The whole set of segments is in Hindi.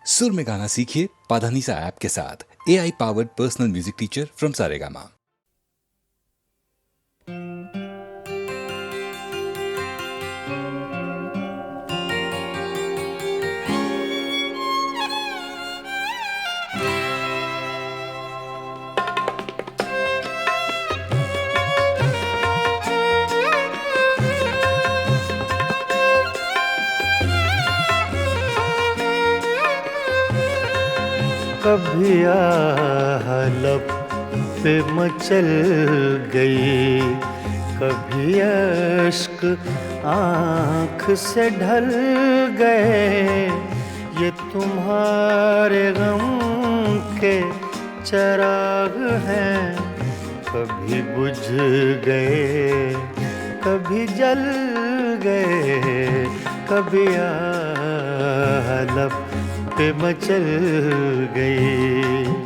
सुर में गाना सीखिए पाधानीसा ऐप के साथ। AI powered personal music teacher from Saregama. कभी आह लब पे मचल गई, कभी अश्क आँख से ढल गए। ये तुम्हारे गम के चराग हैं, कभी बुझ गए कभी जल गए। कभी आह लब पे मचल गई।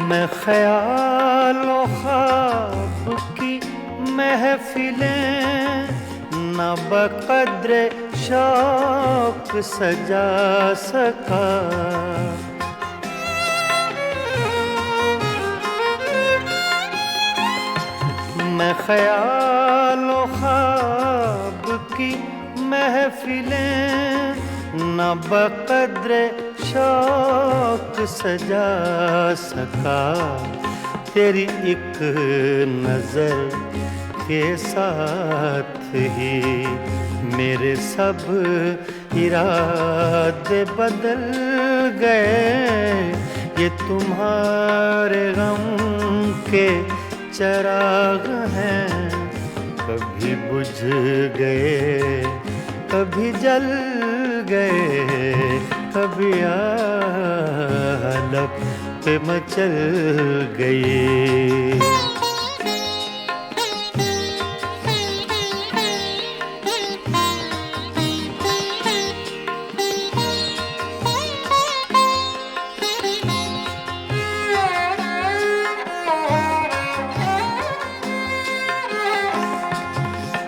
मैं ख्यालों ख्वाब की महफिलें न बक़द्र शौक सजा सका। मैं ख्यालों ख्वाब की महफिलें न बक़द्र शौक सजा सका। तेरी एक नजर के साथ ही मेरे सब इरादे बदल गए। ये तुम्हारे गम के चराग हैं, कभी बुझ गए कभी जल गए। कभी आह लब पे मचल गई।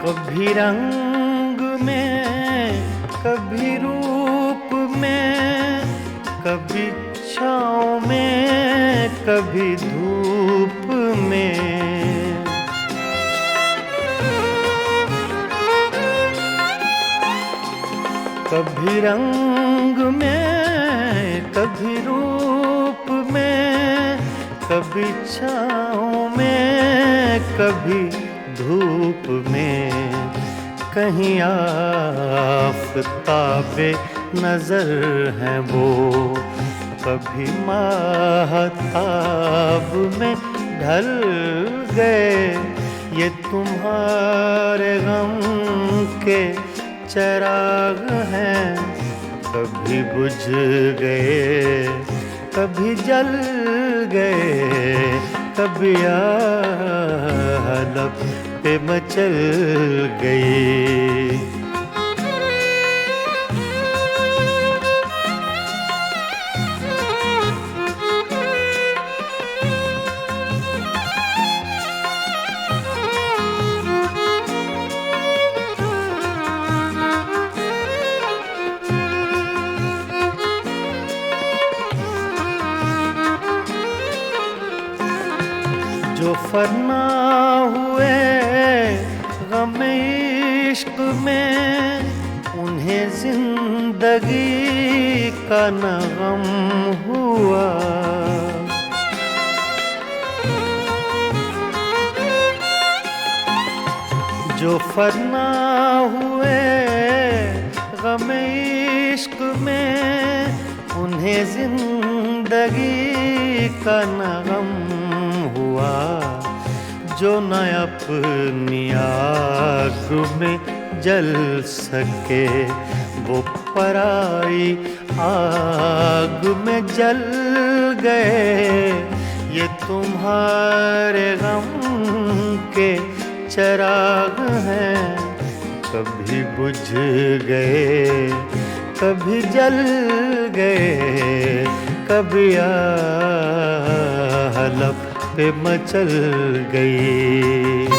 कभी रंग में कभी रूप में, कभी छाँव में कभी धूप में। कभी रंग में कभी रूप में, कभी छाँव में कभी धूप में। कहीं आफ़ताबे नजर हैं वो, कभी माहताब में ढल गए। ये तुम्हारे गम के चराग हैं, कभी बुझ गए कभी जल गए। कभी आह लब पे मचल गई। जो फना हुए गम इश्क में, उन्हें जिंदगी का न गम हुआ। जो फना हुए गम इश्क में, उन्हें जिंदगी का न गम हुआ। जो न अपनी आग में जल सके, वो पराई आग में जल गए। ये तुम्हारे गम के चराग हैं, कभी बुझ गए कभी जल गए, कभी हलफ पे मचल गई।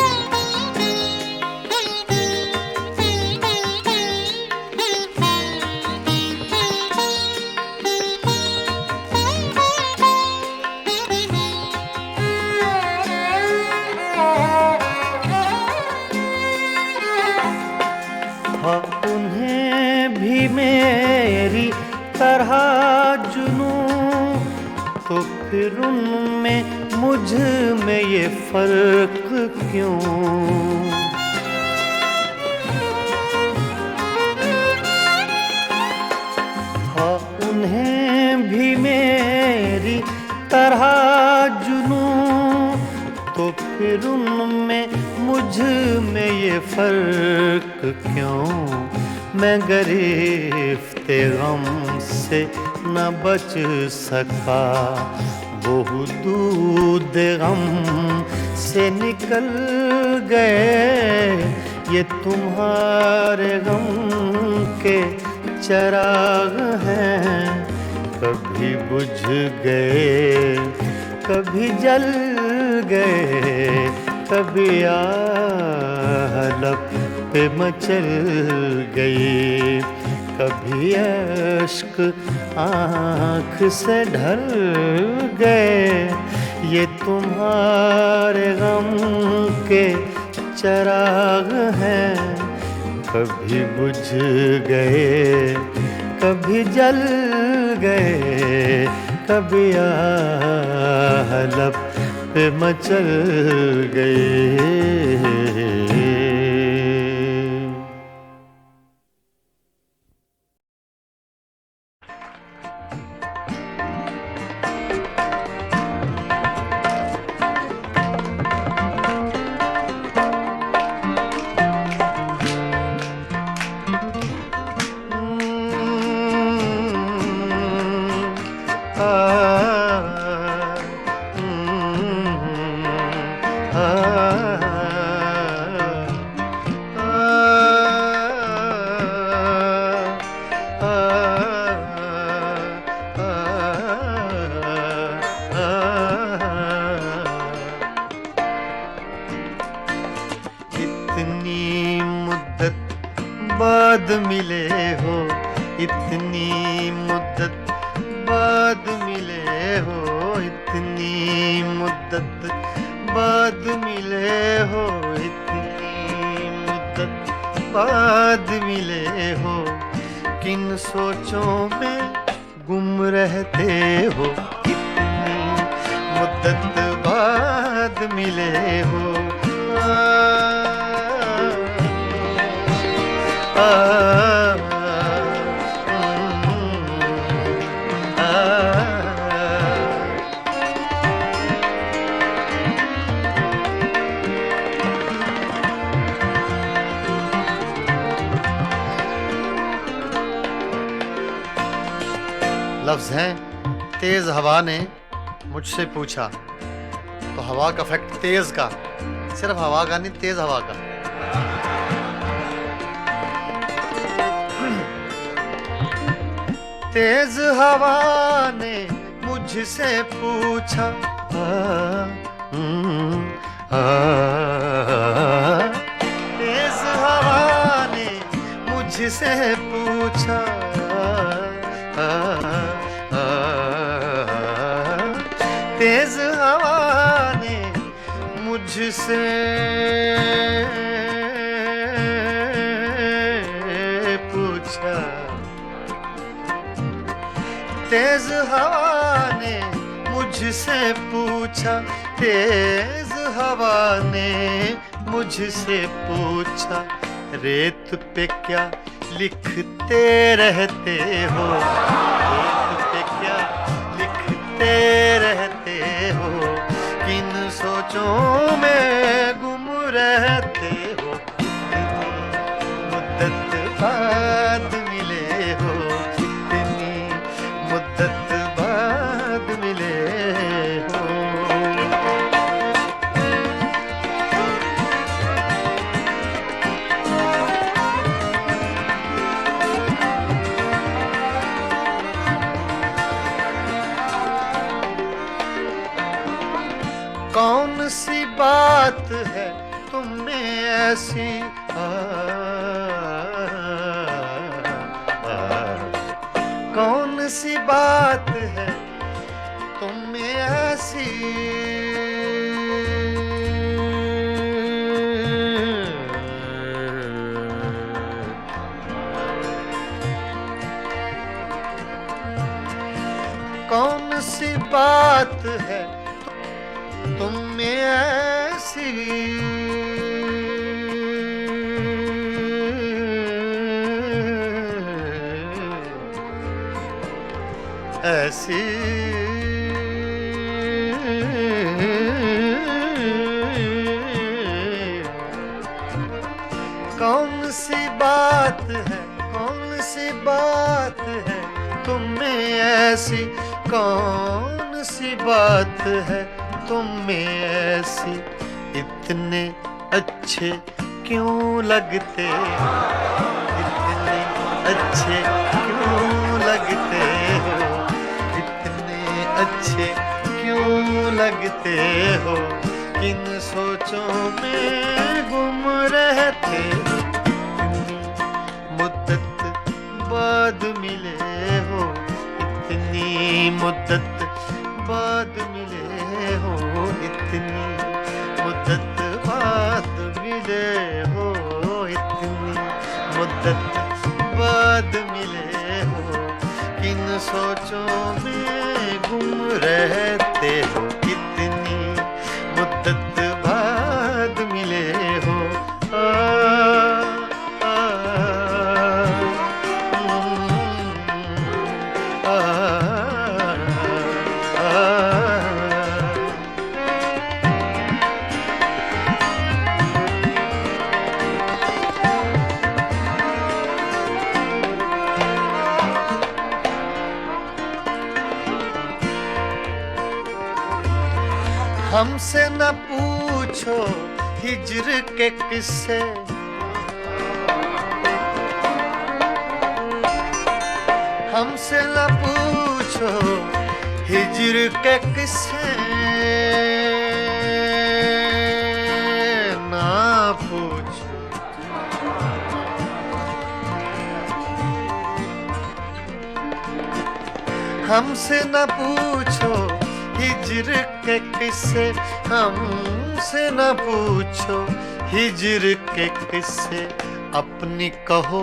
उन्हें भी मेरी तरह जुनू, तो फिर उनमें मुझ में ये फर्क क्यों? हाँ, उन्हें भी मेरी तरह जुनू, तो फिर उनमें मुझ में ये फर्क क्यों? मैं गिरफ्ते गम से न बच सका, वो दूध गम से निकल गए। ये तुम्हारे गम के चराग हैं, कभी बुझ गए कभी जल गए, कभी हलफ पे मचल गई, कभी अश्क आँख से ढल गए। ये तुम्हारे गम के चराग हैं, कभी बुझ गए कभी जल गए, कभी हलफ पे मचल गए। इतनी मुद्दत बाद मिले हो, इतनी मुद्दत बाद मिले हो, इतनी मुद्दत बाद मिले हो, इतनी मुद्दत बाद मिले हो। किन सोचों में गुम रहते हो, इतनी मुद्दत बाद मिले हो। लफ्ज़ हैं तेज हवा ने मुझसे पूछा, तो हवा का फैक्ट तेज का, सिर्फ हवा का नहीं, तेज हवा का। तेज हवा ने मुझसे पूछा, तेज हवा ने मुझसे पूछा, तेज हवा ने मुझसे पूछा, तेज हवा ने मुझसे पूछा, तेज हवा ने मुझसे पूछा, रेत पे क्या लिखते रहते हो, रेत पे क्या लिखते रहते हो, किन सोचों में गुम रहते हो, मुद्दत बाद मिले हो, इतनी मुद्दत बाद मिले हो। सी बात है तुम में ऐसी कौन सी बात है तुम में ऐसी कौन सी बात है तुम में ऐसी ऐसी कौन सी बात है कौन सी बात है तुम में ऐसी कौन सी बात है तुम में ऐसी इतने अच्छे क्यों लगते इतने अच्छे क्यों लगते हो इतने अच्छे क्यों लगते हो किन सोचों में गुम रहते हो मुद्दत बाद मिले हो इतनी मुद्दत बाद मिले हो इतनी मुद्दत बाद मिले हो इतनी मुद्दत बाद मिले हो किन सोचों में गुम रहते हो इतनी मुद्दत बाद मिले हो हमसे न पूछो हिज्र के किस्से हमसे न पूछो हिज्र के किस्से ना पूछो हमसे न पूछो हिज्र के किस्से हमसे न पूछो हिज्र के किस्से अपनी कहो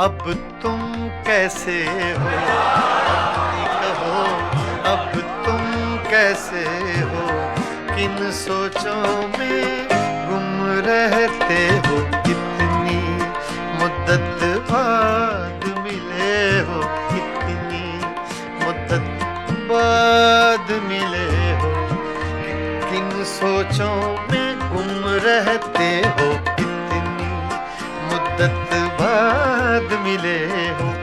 अब तुम कैसे हो अपनी कहो अब तुम कैसे हो किन सोचों में गुम रहते हो इतनी मुद्दत बाद मिले हो इतनी मुद्दत बाद मिले हो किन सोचों में गुम रहते हो इतनी मुद्दत बाद मिले हो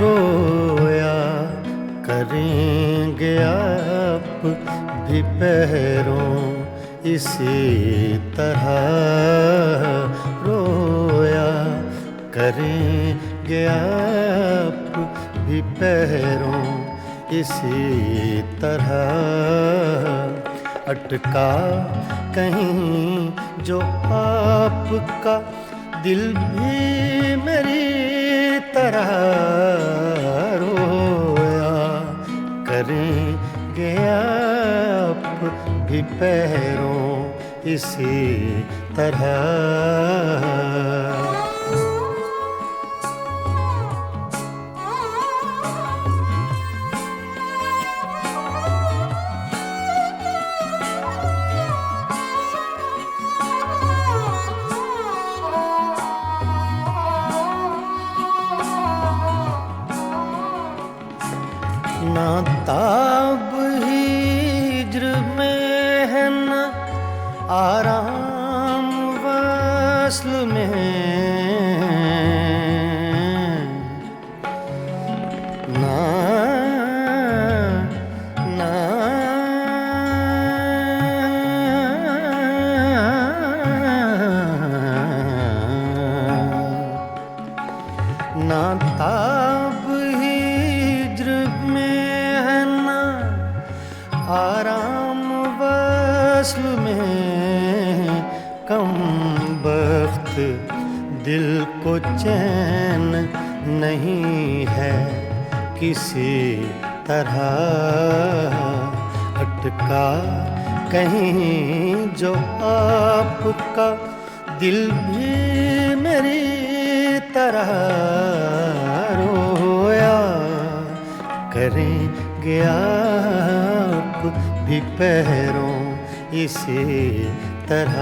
रोया करेंगे आप भी पैरों इसी तरह रोया करेंगे आप भी पैरों इसी तरह अटका कहीं जो आपका दिल भी मेरी तरह रोया करेंगे आप भी पैरों इसी तरह आराम वस्ल में ना ना ना ताब हिज्र में है ना आराम वस्ल में कम बख्त दिल को चैन नहीं है किसी तरह अटका कहीं जो आपका दिल भी मेरी तरह रोया करेंगे आप भी पैरों इसी तरह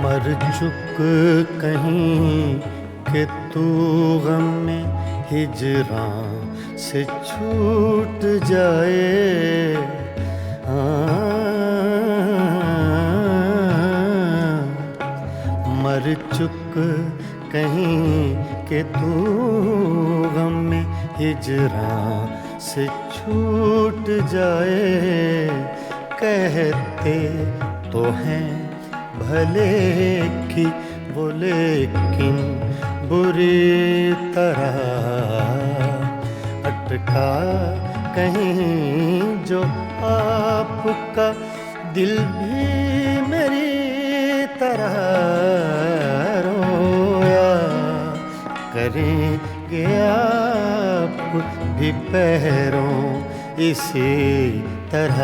मर चुक कहीं कि तू गम में हिजरां से छूट जाए मर चुक कहीं कि तू गम में हिजरां से छूट जाए कहते तो हैं भले की वो लेकिन बुरी तरह अटका कहीं जो आपका दिल भी मेरी तरह रोया करेंगे आप भी पैरों इसी तरह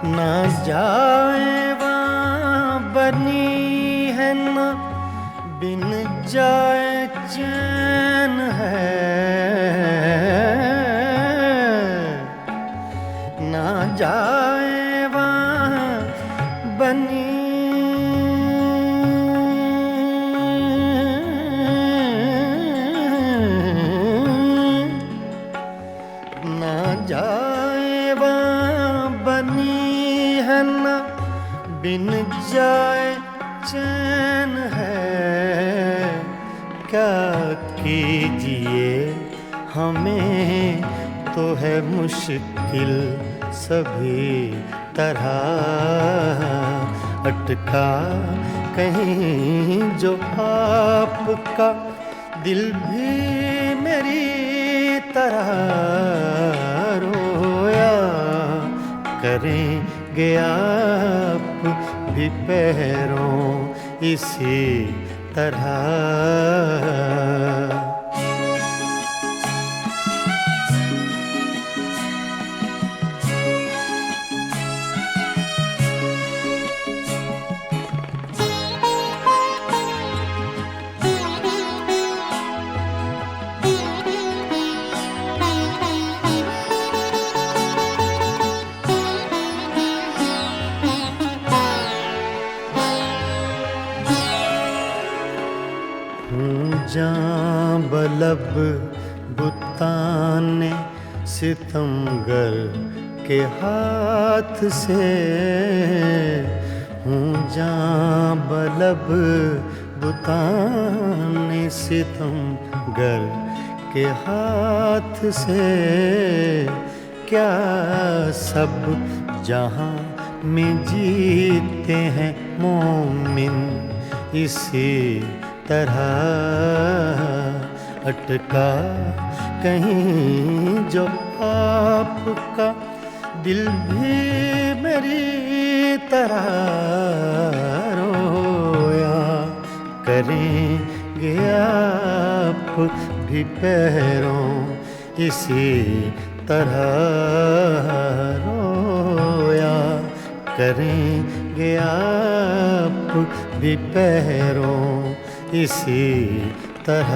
ना जाए वहाँ बनी है ना बिन जाए चैन है ना जाए वहाँ बनी ना जाए वहाँ बनी है ना बिन जाए चैन है क्या कीजिए हमें तो है मुश्किल सभी तरह अटका कहीं जो आपका दिल भी मेरी तरह रोया करेंगे आप भी पैरों इसी तरह जां बलब बुताने सितमगर के हाथ से हूँ जां बलब बुताने सितमगर के हाथ से क्या सब जहाँ में जीते हैं मोमिन इसी तरह अटका कहीं जो आपका दिल भी मेरी तरह रोया करेंगे आप भी पैरों इसी तरह रोया करेंगे आप भी पैरों इसी तरह।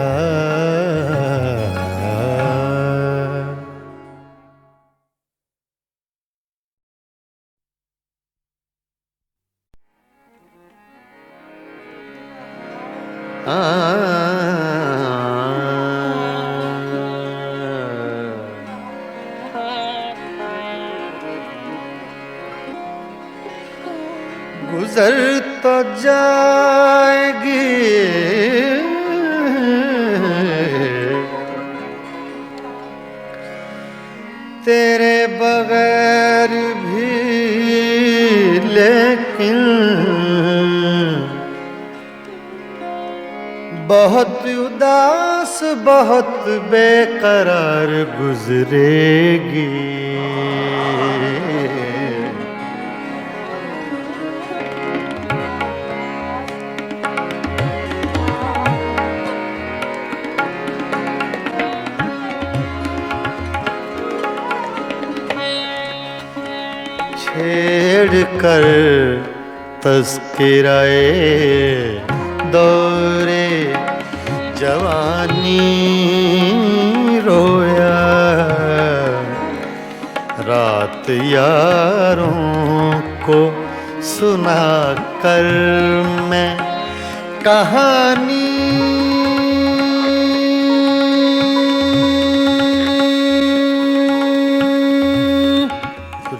गुजर तो जाएगी तेरे बगैर भी, लेकिन बहुत उदास बहुत बेकरार गुजरेगी। छेड़ कर तज़किराए दौरे जवानी रोया रात यारों को सुना कर मैं कहानी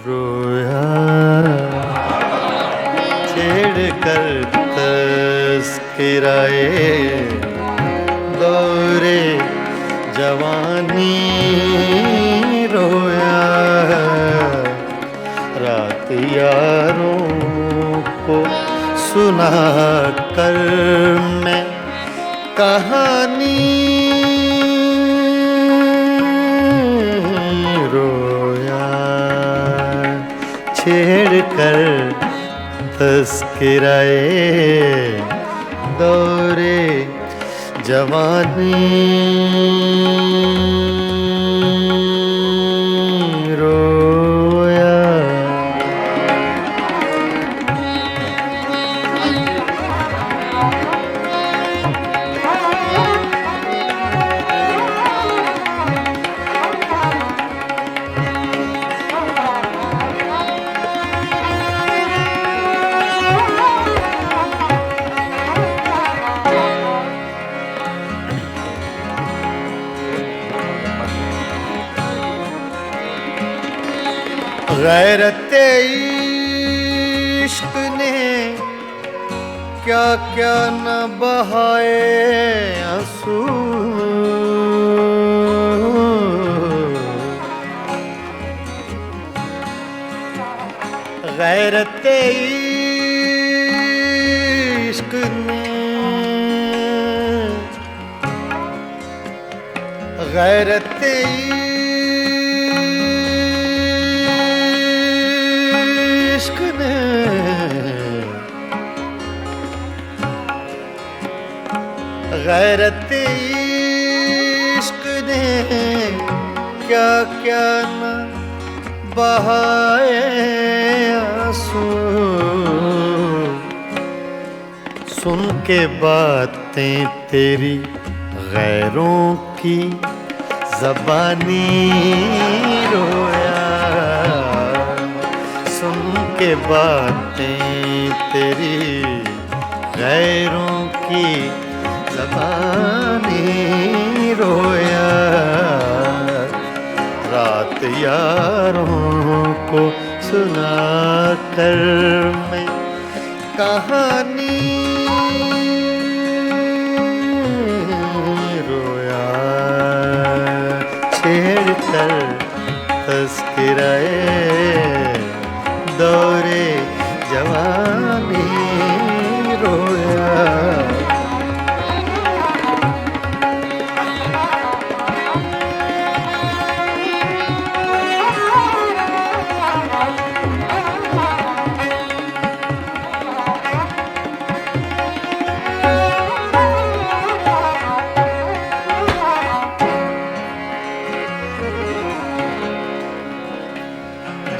रोया छेड़ कर तज़किराए दौरे जवानी रोया रात यारों को सुना कर मैं कहानी रोया छेड़ कर तज़किराए दौरे जवानी रोया। गैरते इश्क ने क्या क्या न बहाए आंसू, गैरते इश्क ने गैरते इश्क ने गैरते इश्क ने क्या क्या न बहाए आंसू, सुन के बातें तेरी गैरों की ज़बानी रोया, सुन के बातें तेरी गैरों की ज़बानी रोया, रात यारों को सुना कर मैं कहानी रोया, छेड़ कर तज़किराए दौरे जवानी रोया।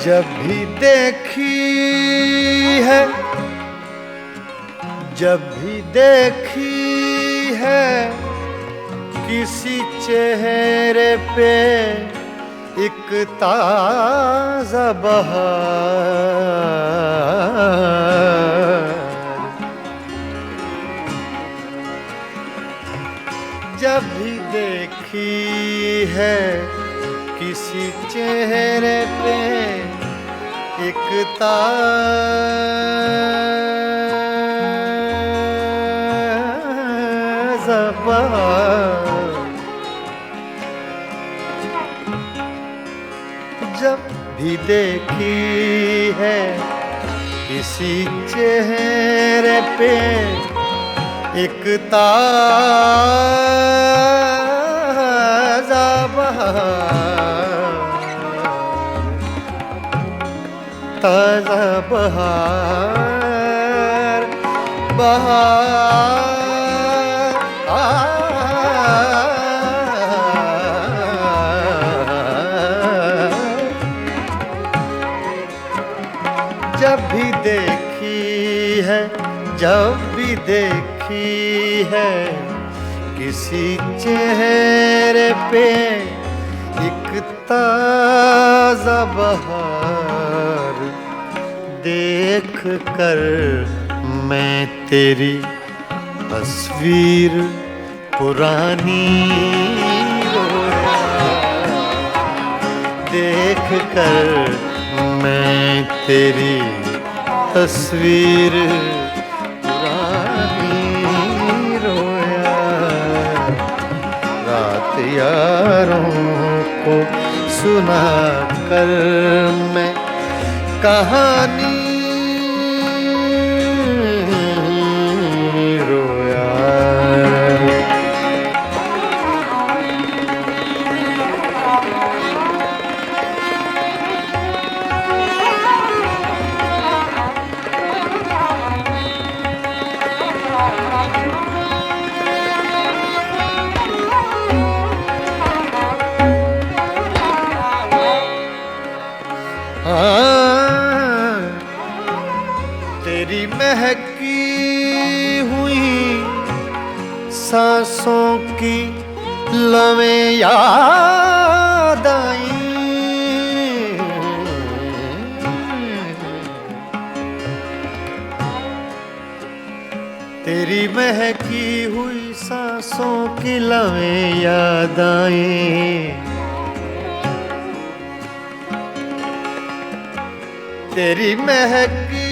जब भी देखी है, जब भी देखी है किसी चेहरे पे एक ताजा बहार, जब भी देखी है किसी चेहरे पे एक ताजा बहार, जब भी देखी है किसी चेहरे पे एक ताजा बहार, ताजा बहार, जब भी देखी है, जब भी देखी है किसी चेहरे पे एक ताजा बहार, देख कर मैं तेरी तस्वीर पुरानी रोया, देख कर मैं तेरी तस्वीर पुरानी रोया, रात यारों को सुना कर मैं कहानी रोया। तेरी महकी हुई सांसों की लवें याद आई, तेरी महकी हुई सांसों की लवें याद आई, तेरी महकी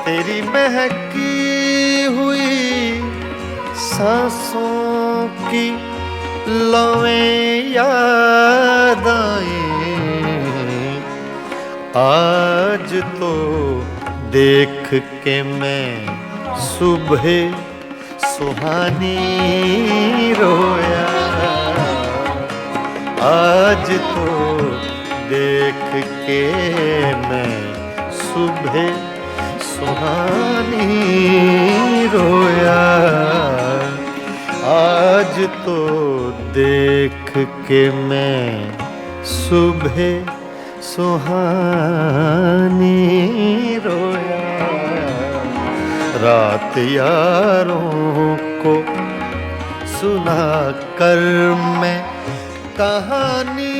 तेरी महकी हुई सांसों की लवें याद आई, आज तो देख के मैं सुबह सुहानी रोया, आज तो देख के मैं सुबह सुहानी रोया, आज तो देख के मैं सुबह सुहानी रोया, रात यारों को सुना कर मैं कहानी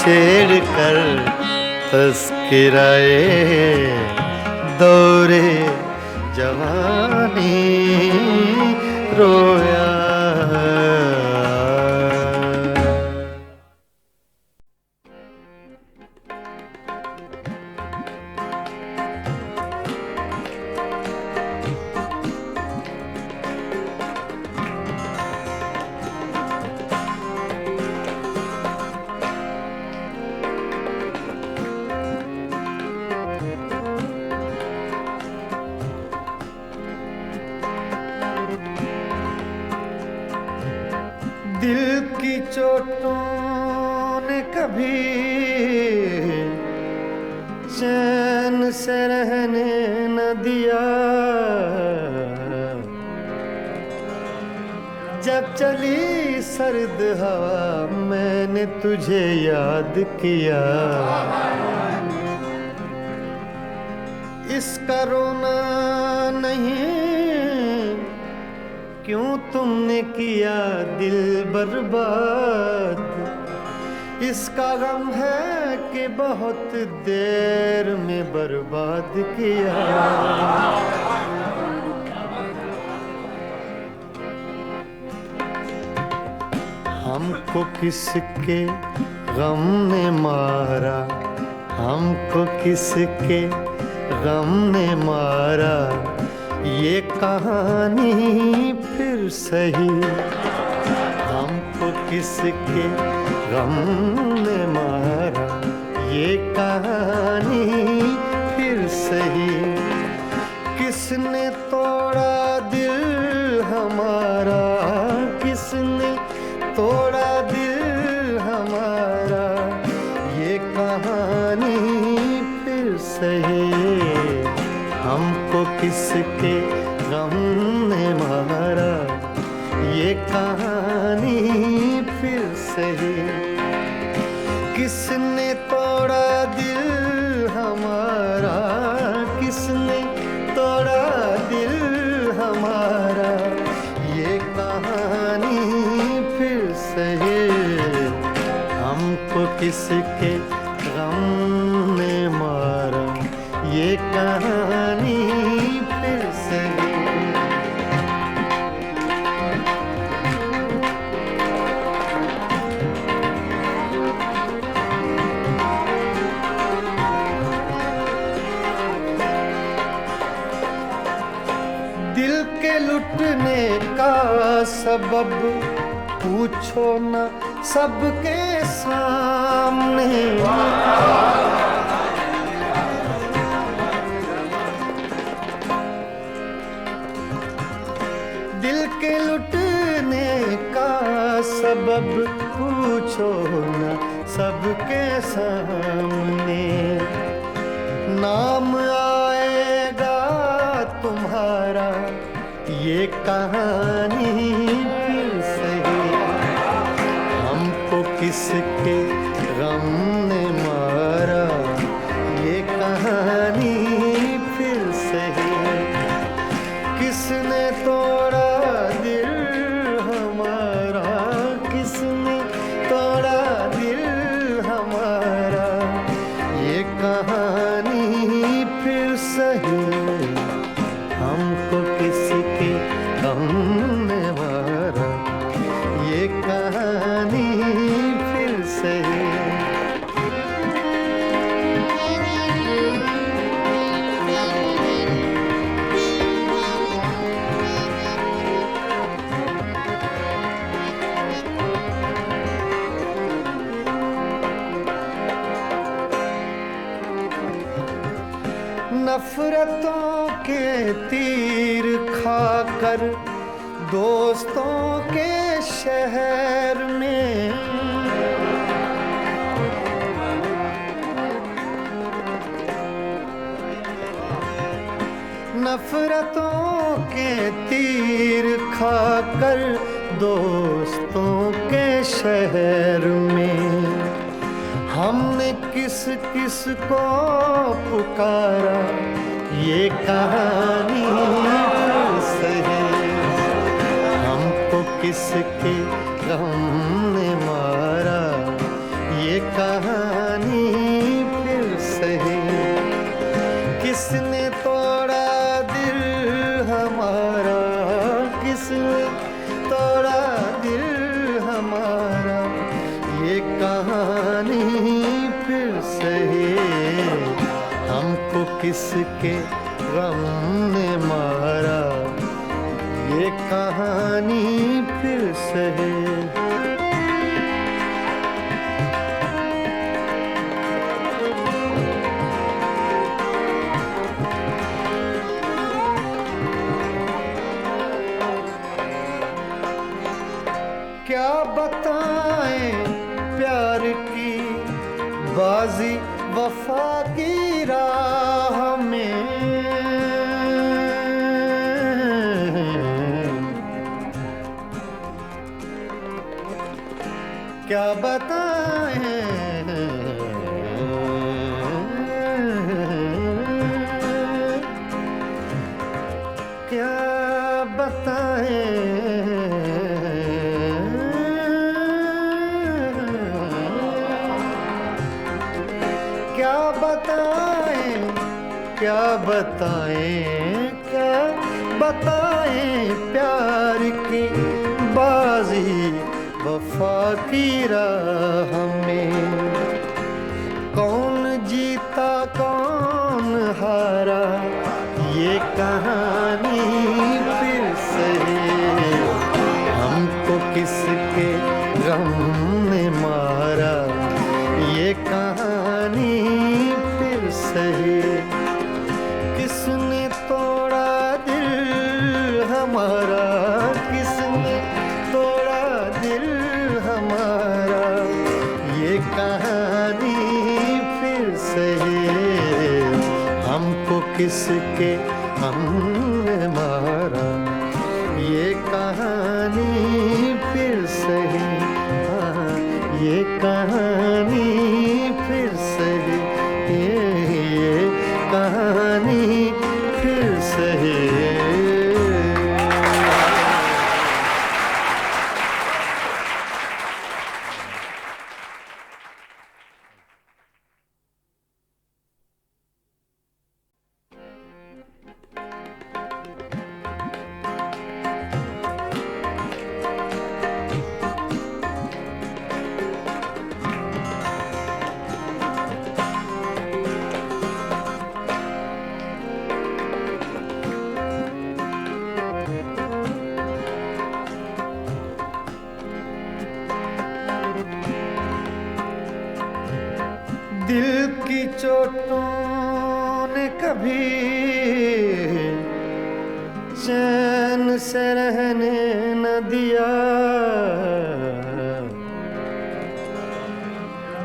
छेड़ कर तस्किराए दौरे जवानी रोया। दिल की चोटों ने कभी चैन से रहने न दिया, जब चली सर्द हवा मैंने तुझे याद किया। इसका रोना नहीं, क्यों तुमने किया दिल बर्बाद। इसका गम है कि बहुत देर में बर्बाद किया। हमको किसके गम ने मारा, हमको किसके गम ने मारा, ये कहानी फिर सही। हमको किसके गम ने मारा, ये कहानी फिर सही। किसने तोड़ा दिल हमारा, किसने तोड़ा दिल हमारा, ये कहानी फिर सही। हमको किसके गम ने मारा, ये कहानी फिर सही। किसने तोड़ा दिल हमारा, किसने तोड़ा दिल हमारा, ये कहानी फिर सही। हमको किसके गम ने मारा, ये कहानी फिर सही। दिल के लुटने का सबब पूछो न सबके सामने। दिल के लुटने का सबब पूछो न सबके सामने। नाम आएगा तुम्हारा, ये कहानी फिर सही। हमको किसके गम ने मारा, ये कहानी फिर सही। किसने तोड़ा दिल हमारा, किसने तोड़ा दिल हमारा, ये कहानी फिर सही। हमको किसके गम ने मारा, ये कहानी फिर सही। नफरतों के तीर खाकर दोस्तों के शहर में, नफरतों के तीर खाकर दोस्तों के शहर में, हमने किस किस को पुकारा, ये कहानी फिर सही। हमको किसके गम ने मारा, ये कहानी फिर सही। किसने तोड़ा दिल हमारा, किसने तोड़ा दिल हमारा, ये कहानी फिर सही। हमको किसके गम ने मारा, ये कहानी फिर सही। क्या बताएं प्यार की बाजी वफा की राह में, क्या बताएं क्या बताएं क्या बताएं क्या बताएं क्या बताएं प्यार की बाजी वफा की राह में। कौन जीता कौन हारा ये कहानी फिर सही, हमको किसके गम ने मारा ये कहानी फिर सही। किसने तोड़ा दिल हमारा, किसने तोड़ा दिल हमारा ये कहानी फिर सही, हमको किसके हमने मारा ये कहानी फिर सही। हाँ, ये कहानी फिर सही, ये कहानी फिर सही। दिल की चोटों ने कभी चैन से रहने न दिया,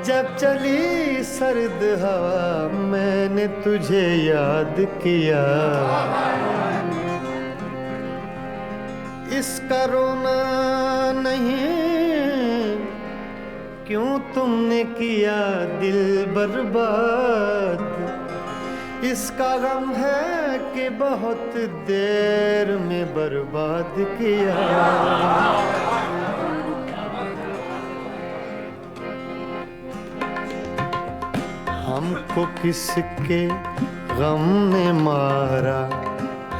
जब चली सर्द हवा मैंने तुझे याद किया। इसका रोना नहीं क्यों तुमने किया दिल बर्बाद, इसका गम है कि बहुत देर में बर्बाद किया। हमको किसके गम ने मारा,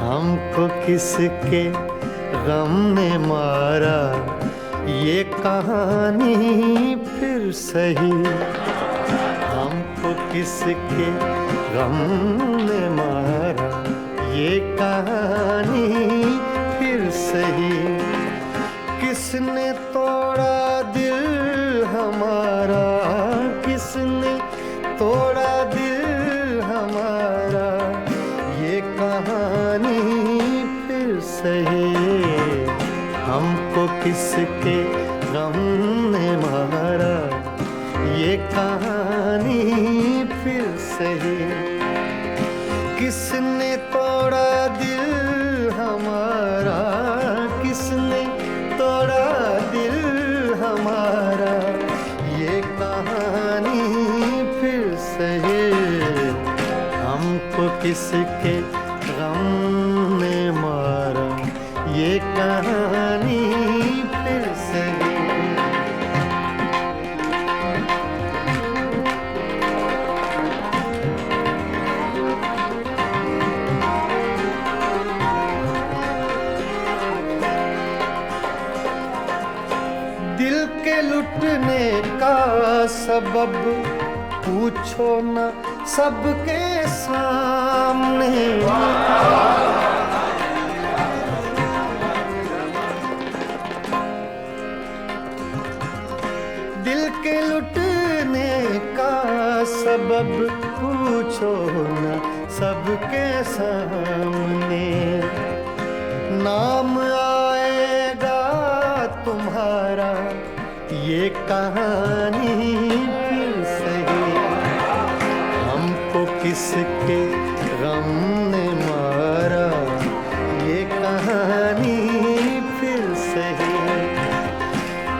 हमको किसके गम ने मारा ये कहानी फिर सही, हमको किसके गम ने मारा ये कहानी फिर सही। किसने तोड़ा दिल हमारा, किसने तोड़ा दिल हमारा ये कहानी फिर सही, हमको किसके गम ने मारा ये कहानी फिर सही। किसने तोड़ा दिल हमारा, किसने तोड़ा दिल हमारा ये कहानी फिर सही, हमको किसके गम ने मारा ये कहानी फिर सही। दिल के लुटने का सबब पूछो न सबके सामने, दिल के लुटने का सबब पूछो न सबके सामने। नाम आएगा तुम्हारा ये कहानी फिर सही, हमको किसके गम ने मारा, ये कहानी फिर सही।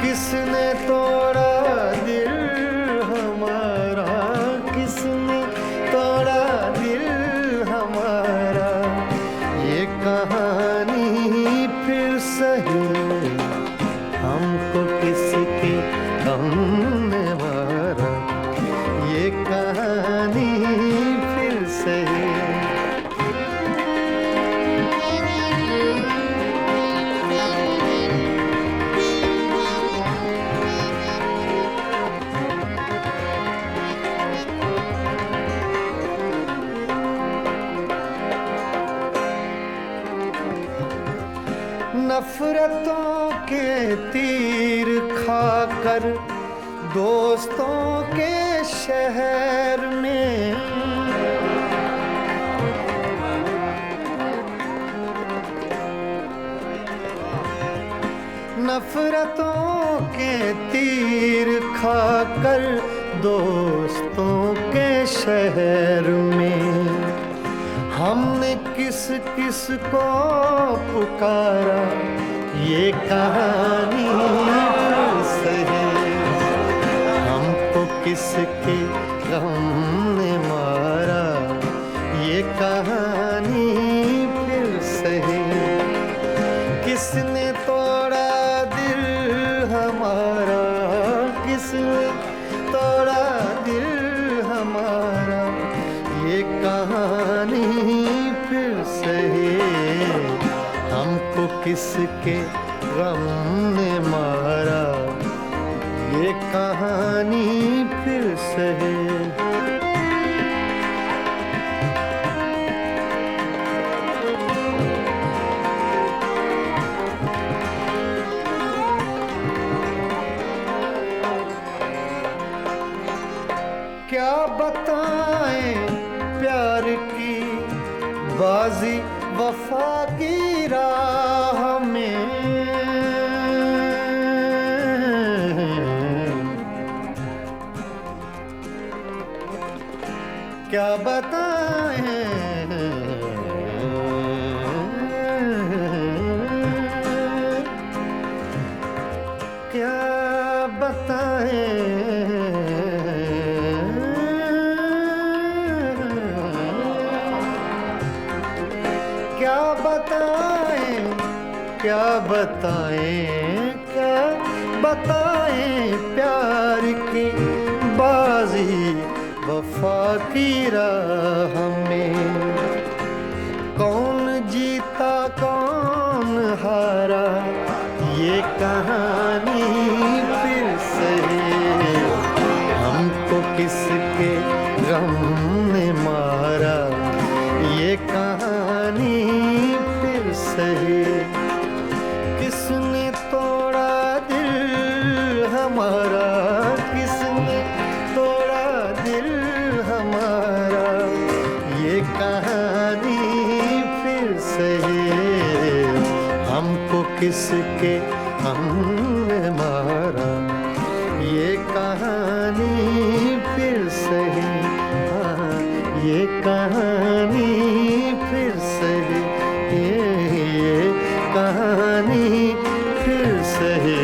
किसने तोड़ा दिल हमारा, किसने तोड़ा दिल हमारा, ये कहानी फिर सही, हमको किसके गम ने मारा, ये कहानी फिर सही। नफरतों के तीर खाकर दोस्तों के शहर में, नफरतों के तीर खाकर दोस्तों के शहर में, हमने किस किस को पुकारा, ये कहानी फिर सही, हमको किसके गम ने मारा, ये कहानी फिर सही। किसने तोड़ा दिल हमारा, किसने तोड़ा दिल हमारा, ये कहानी फिर सही, हमको किसके गम ने मारा, ये कहानी फिर सही। क्या बताएं प्यार की बाजी वफा की राह में, क्या बताएं, क्या बताएं, क्या बताएं, क्या बताएं, क्या बताएं प्यार की बाजी वफा की राह में, कौन जीता कौन हारा, ये कहानी फिर सही, हमको किसके गम ने मारा, ये कहानी फिर सही। किसने तोड़ा दिल हमारा, किसने तोड़ा दिल हमारा, ये कहानी फिर सही, हमको किसके हमने मारा, ये कहानी फिर सही, हाँ, ये कहानी फिर सही, ये कहानी फिर सही।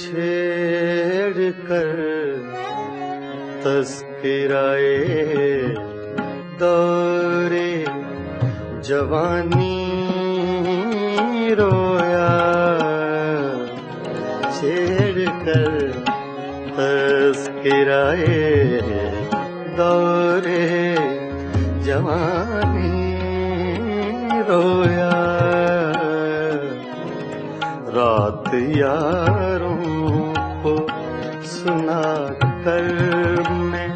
छेड़ कर तस्कराए दौरे जवानी रोया, छेड़ कर तस्कराए दौरे जवानी रोया। रात यारों को सुना कर मैं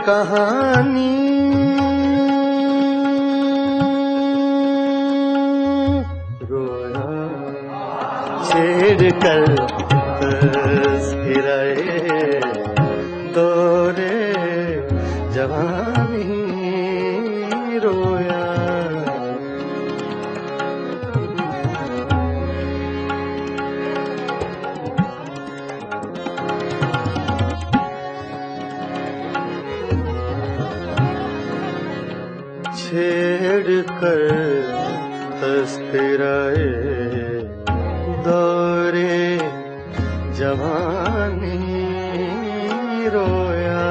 कहानी रोया, छेड़ कर तस्कराए दौरे जवानी रोया। छेड़ कर तस्कराए दौरे जवानी रोया।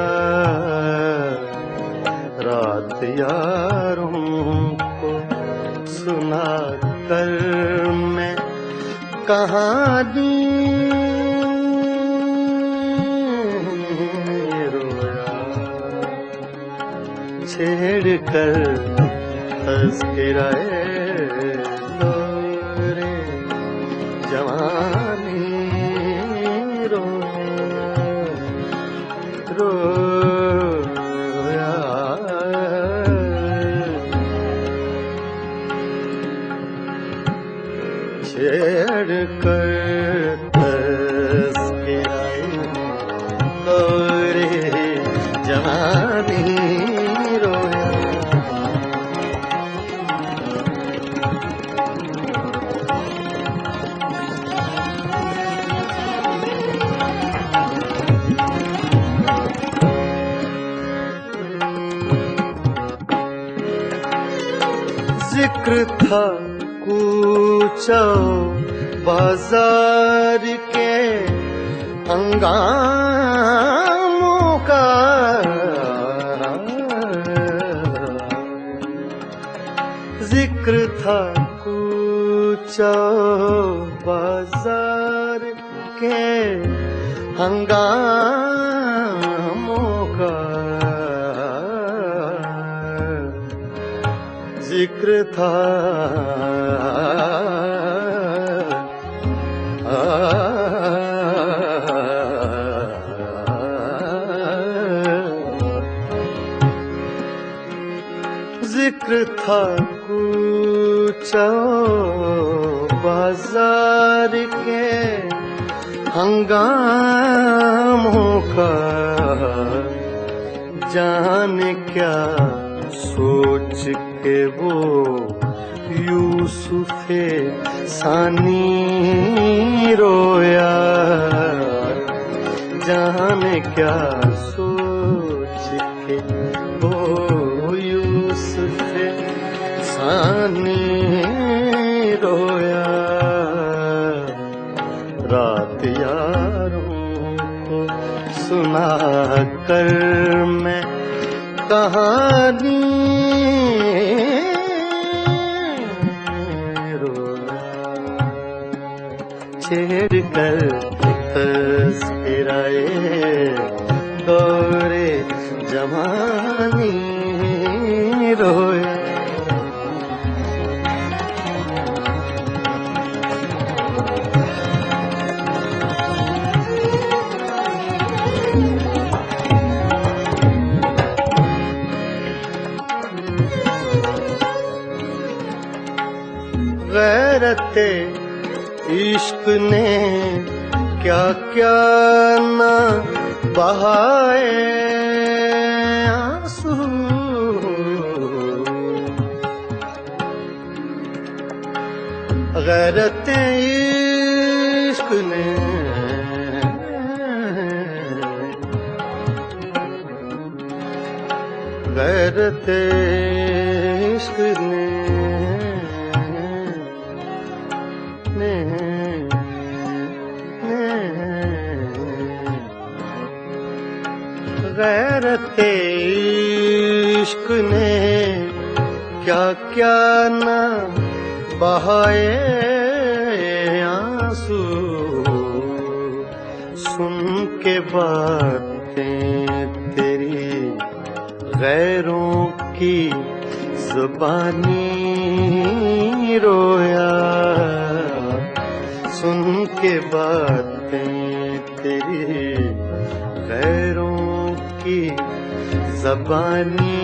रात यारों को सुना कर मैं कहानी छेड़ कर तस्कराए दौरे जवानी रोया। छेड़ कर तस्कराए दौरे जवानी जिक्र था कूचा बाजार के हंगामों का, जिक्र था कूचा बाजार के हंगामों का, जिक्र था जिक्र था कूचा बाजार के हंगामों का। जाने क्या सोच के वो यूसुफे सानी रोया, जाने क्या सोच के वो यूसुफे सानी रोया। रात यारों को सुना कर मैं कहानी छेड़ कर तस्कराए दौरे जवानी रोया। गैरते इश्क ने क्या क्या ना बहाए आंसू, गैरत इश्क ने गैरत इश्क ने गैरत इश्क ने क्या क्या न बहाए आंसू, सुन के बातें तेरी गैरों की जुबानी रोया, सुन के बातें तेरी गैरों की ज़बानी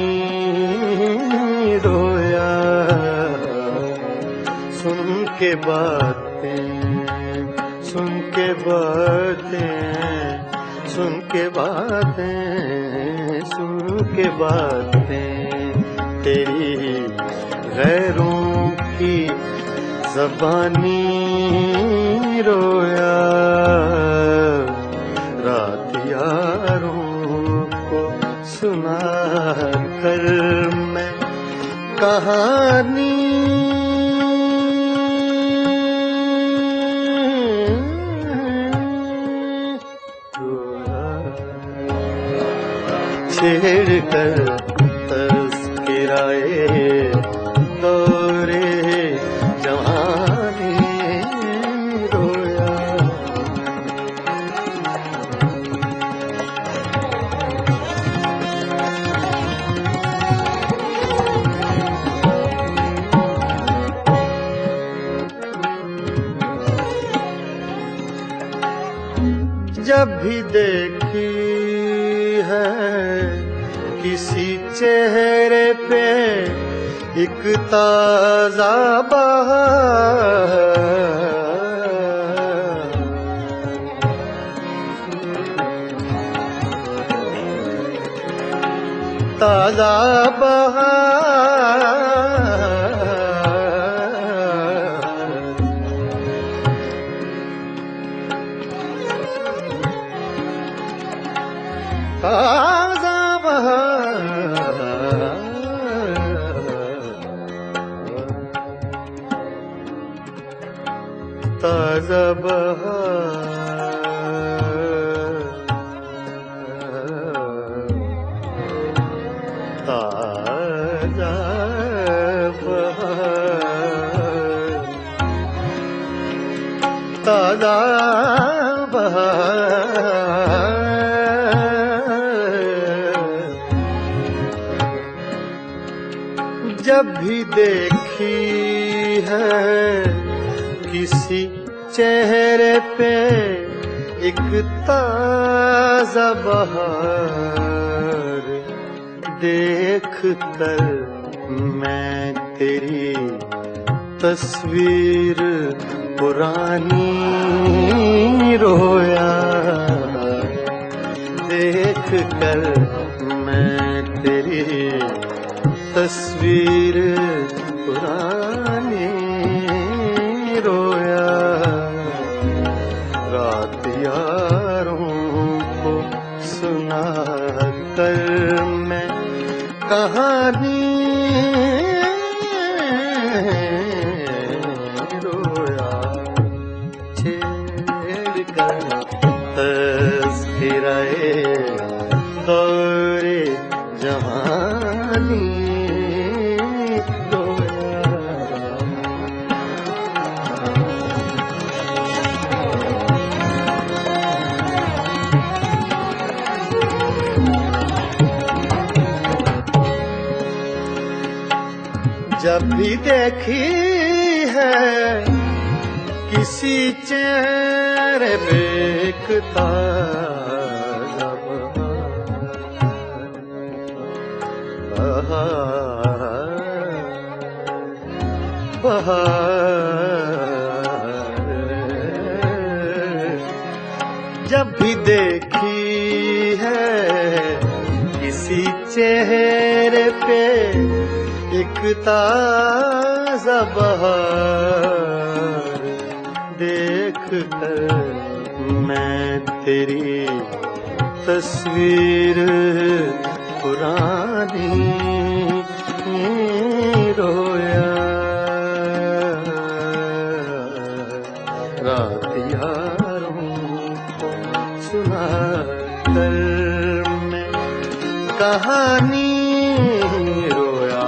रोया, सुन के बातें सुन के बातें सुन के बातें सुन के बातें तेरी गैरों की ज़बानी रोया, रात यारों को सुना कर मैं कहानी छेड़ कर तज़किराए दौरे जवानी रोया, जब भी देखी है किसी चेहरे पे एक ताज़ा बहार, ताज़ा बहार, ताज़ा बहार, ताज़ा बहार, ताज़ा बहार, ताज़ा बहार, जब भी देखी है किसी चेहरे पे एक ताज़ा बहार, देख कर मैं तेरी तस्वीर पुरानी रोया, देख कर मैं तेरी तस्वीर पुरानी रोया, रात यारों को सुना कर मैं कहानी रोया, छेड़ कर तज़किराए दौरे जवानी जब भी देखी है किसी चेहरे पे एक ताज़ा बहार, जब भी देखी है किसी चेहरे पे एक ताज़ा बहार, कर मैं तेरी तस्वीर पुरानी रोया, रात यारों को सुना कर मैं कहानी रोया,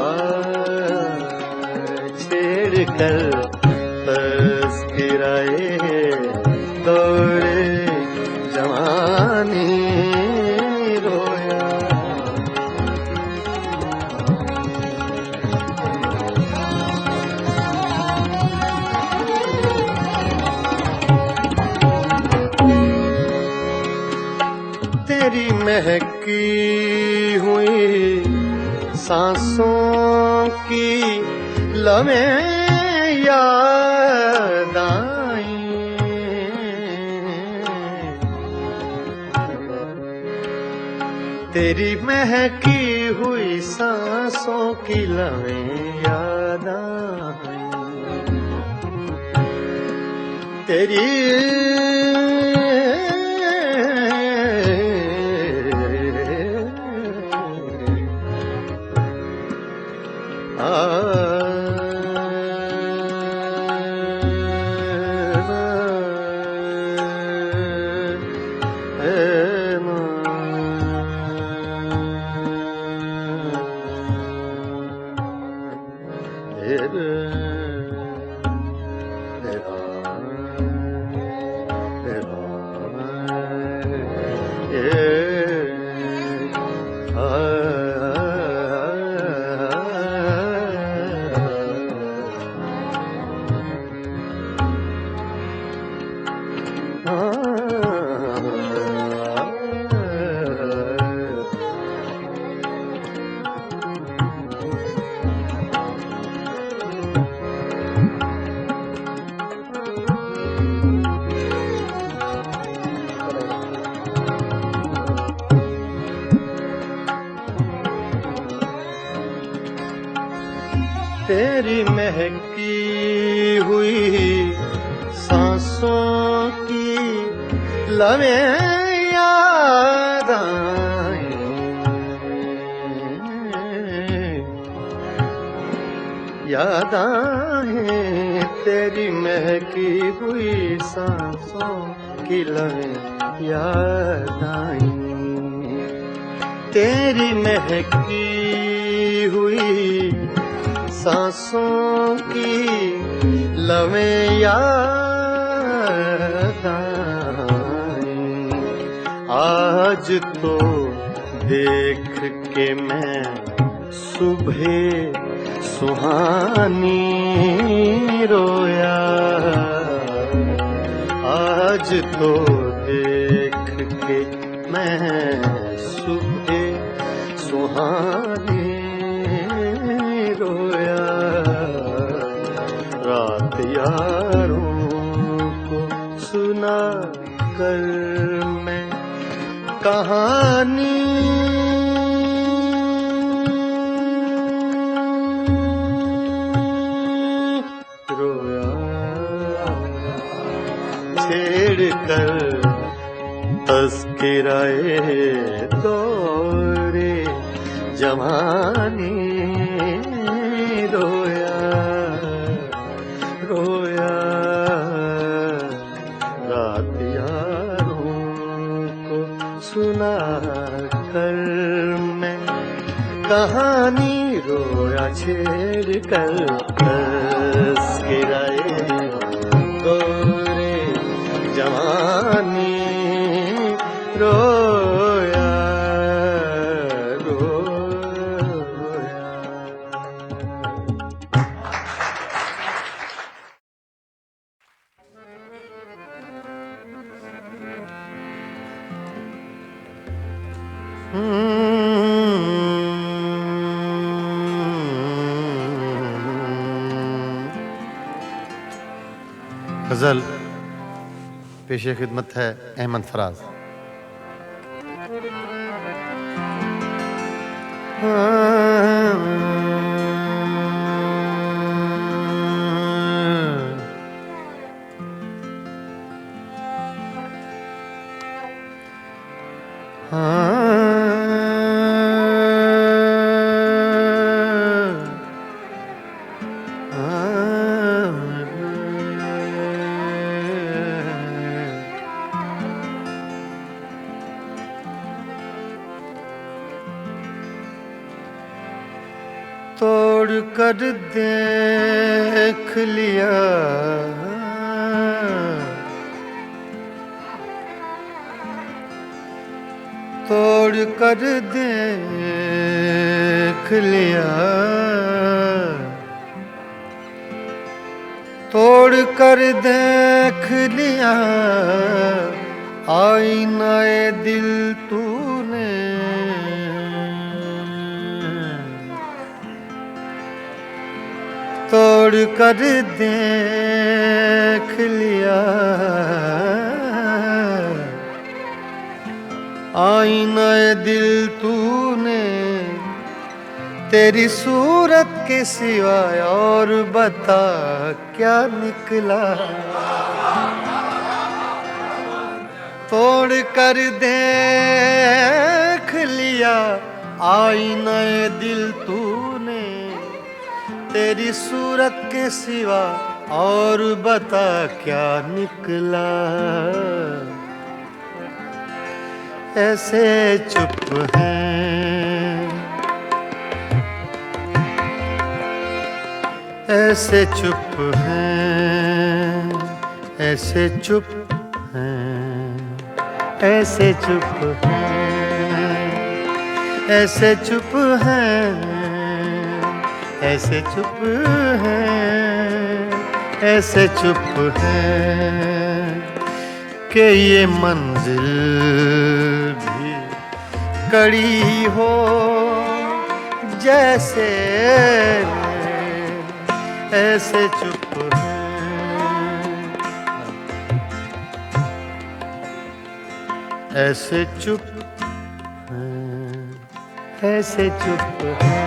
छेड़ कर तस्किराए दौड़े जवानी रोया। तेरी महकी हुई सांसों की लमें याद आई, तेरी महकी हुई सांसों की लमें याद आई, तेरी तेरी महकी हुई सांसों की लमें याद आई, याद आए तेरी महकी हुई सांसों की लमें याद आई, तेरी महकी हुई सांसों की लमें याद आई। आज तो देख के मैं सुबह सुहानी रोया, आज तो देख के मैं सुबह सुहानी रोया, रात यारों को सुना कर मैं कहानी रोया, छेड़ कर तस्किराए दौरे जवानी रोया, रोया, रात यारों को सुना कर मैं कहानी रोया, छेड़ कर तस्किराए दौरे जवानी रोया, गजल पेशे खिदमत है अहमद फराज। कर देख लिया तोड़ कर देख लिया तोड़ कर देख लिया आईनाए दिल तूने तोड़ कर देख लिया आईनाए दिल तूने तेरी सूरत के सिवाय और बता क्या निकला तोड़ कर देख लिया आईनाए दिल तूने तेरी सूरत के सिवा और बता क्या निकला ऐसे चुप हैं ऐसे चुप हैं ऐसे चुप हैं ऐसे चुप हैं ऐसे चुप हैं ऐसे चुप हैं ऐसे चुप हैं कि ये मंजिल भी कड़ी हो जैसे ऐसे चुप हैं ऐसे चुप हैं ऐसे चुप हैं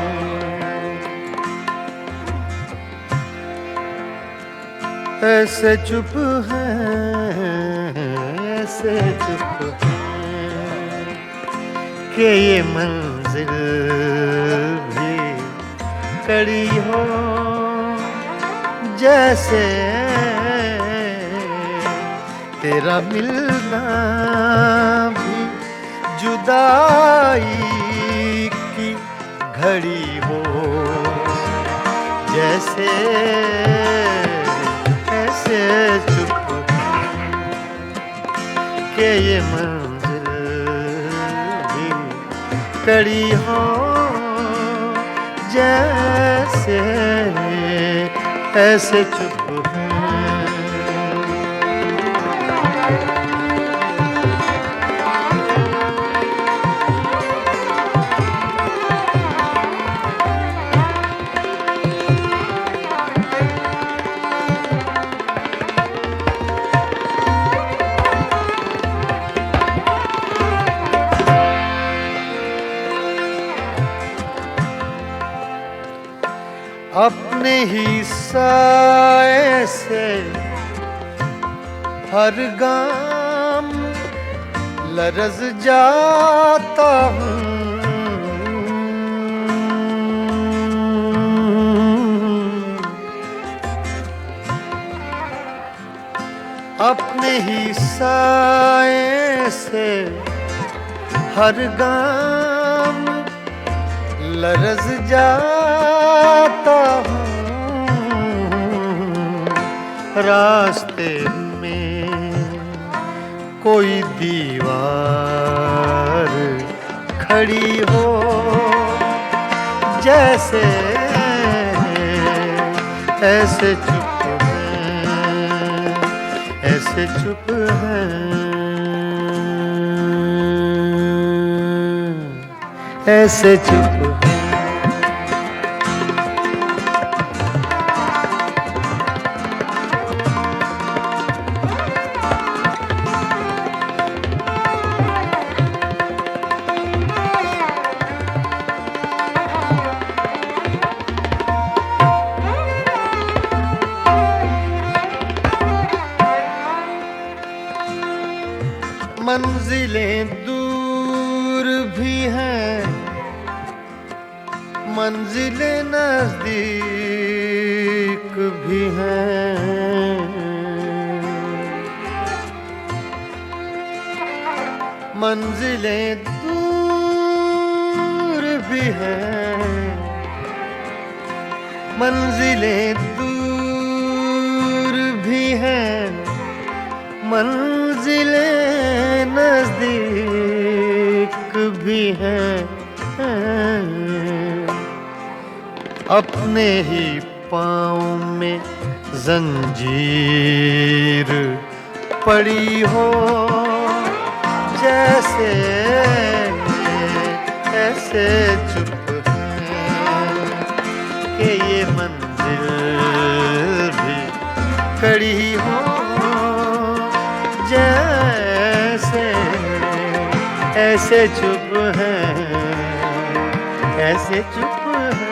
ऐसे चुप हैं ऐसे चुप हैं कि ये मंजिल भी कड़ी हो जैसे तेरा मिलना भी जुदाई की घड़ी हो जैसे ऐसे चुप के ये मंजिल भी कड़ी हो जैसे ऐसे चुप अपने ही साए से हर गाम लरज़ जाता हूँ अपने ही साए से हर गाम लरज़ जाता हूँ रास्ते में कोई दीवार खड़ी हो जैसे ऐसे चुप हैं ऐसे चुप हैं ऐसे चुप हैं मंजिलें दूर भी हैं मंजिलें नजदीक भी हैं मंजिलें दूर भी हैं मंजिलें दूर भी हैं, मंजिलें नजदीक भी हैं। अपने ही पाँव में जंजीर पड़ी हो जैसे, ऐसे चुप कि ये मंजिल भी कड़ी हो जैसे, ऐसे चुप है, ऐसे चुप है,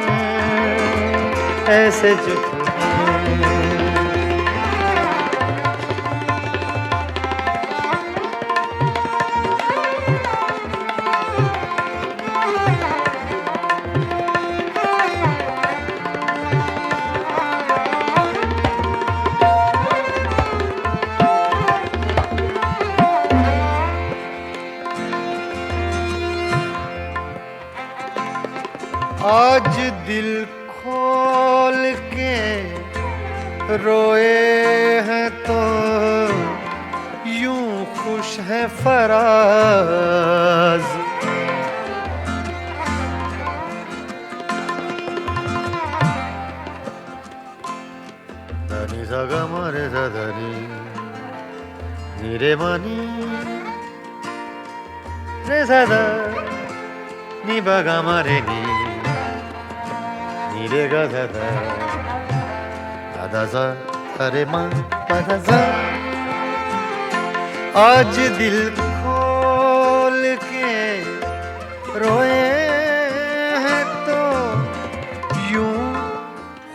ऐसे चुप है। आज दिल खोल के रोए हैं तो यूं खुश है फराज। धनी सगा मारे धनी नीरे मानी रे सदा नी बगा मारे नी नीरे गा दादा दादा सा अरे माँ दादा सा। आज दिल खोल के रोए हैं तो यूं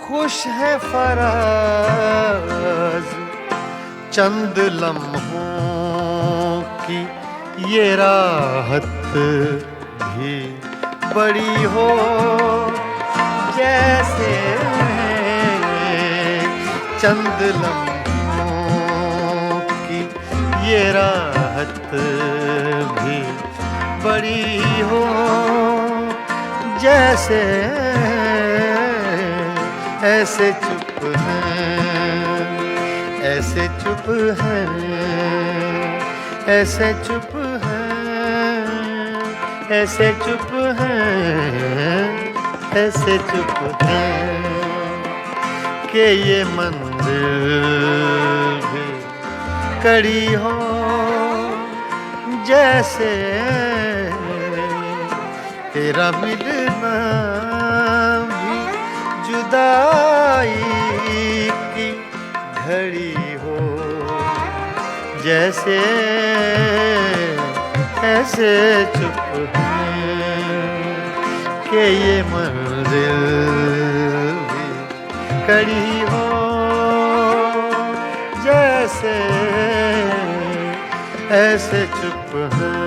खुश है फराज। चंद लम्हों की ये राहत भी बड़ी हो जैसे, चंद लम्हों की ये राहत भी बड़ी हो जैसे, ऐसे चुप हैं, ऐसे चुप हैं, ऐसे चुप हैं, ऐसे चुप हैं, ऐसे चुप हैं कि ये मंजिल भी कड़ी हो जैसे, तेरा मिलना भी जुदाई की घड़ी हो जैसे, ऐसे चुप हैं कि ये मंजिल भी कड़ी हो जैसे, ऐसे चुप हैं।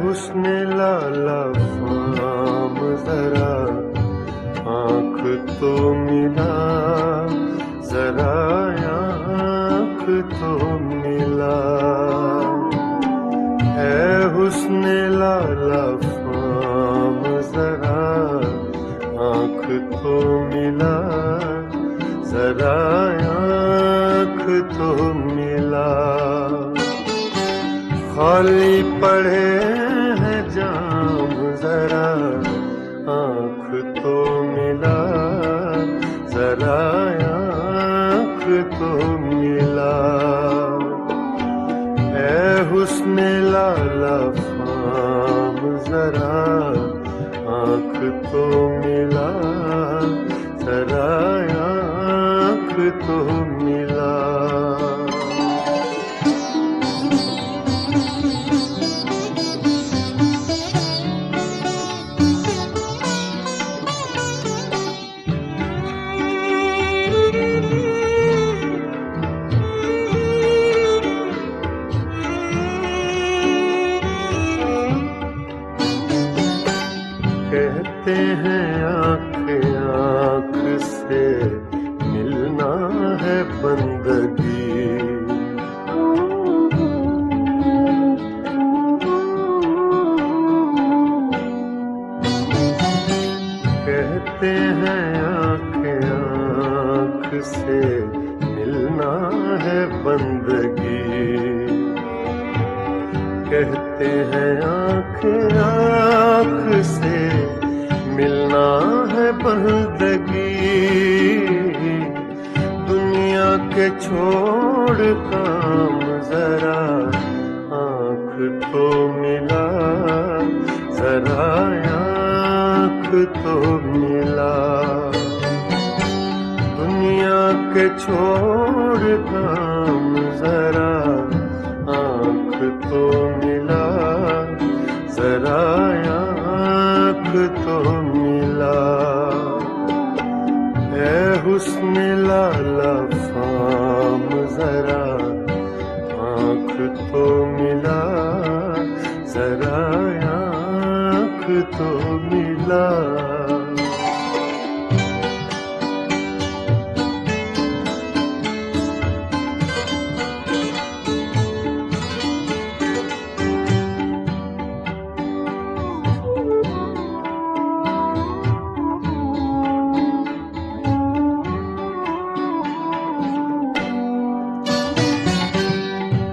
हुस्न लाला फाम जरा आँख तो मिला, जरा आँख तो मिला। ऐ हुस्न लाला फाम जरा आँख तो मिला, जरा आँख तो मिला। खाली पड़े हैं जाम जरा आँख तो मिला, जरा आँख तो मिला। ऐ हुस्न लाला फाम जरा आँख तो मिला, जरा आँख तो मिला। कहते हैं आँख आँख से मिलना है बंदगी। कहते हैं आँख आँख से मिलना है बंदगी। कहते हैं आँख आँख से मिलना है बंदगी। दुनिया के छोड़ काम जरा आँख तो मिला, जरा आँख तो मिला। दुनिया के छोड़ काम जरा आँख तो मिला, जरा आँख तो मिला। है हुस्न लाला फाम जरा आँख तो मिला, जरा आँख तो मिला।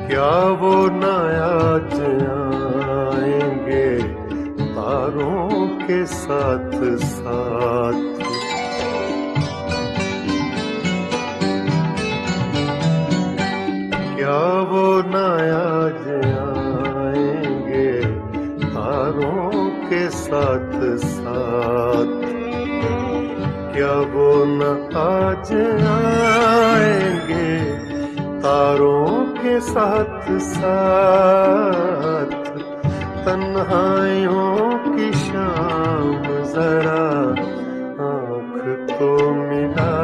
क्या वो न आज आएंगे तारों के साथ साथ। क्या वो न आज आएंगे तारों के साथ साथ। क्या वो न आज आएंगे तारों के साथ साथ। तन्हाइयों की शाम जरा आँख तो मिला,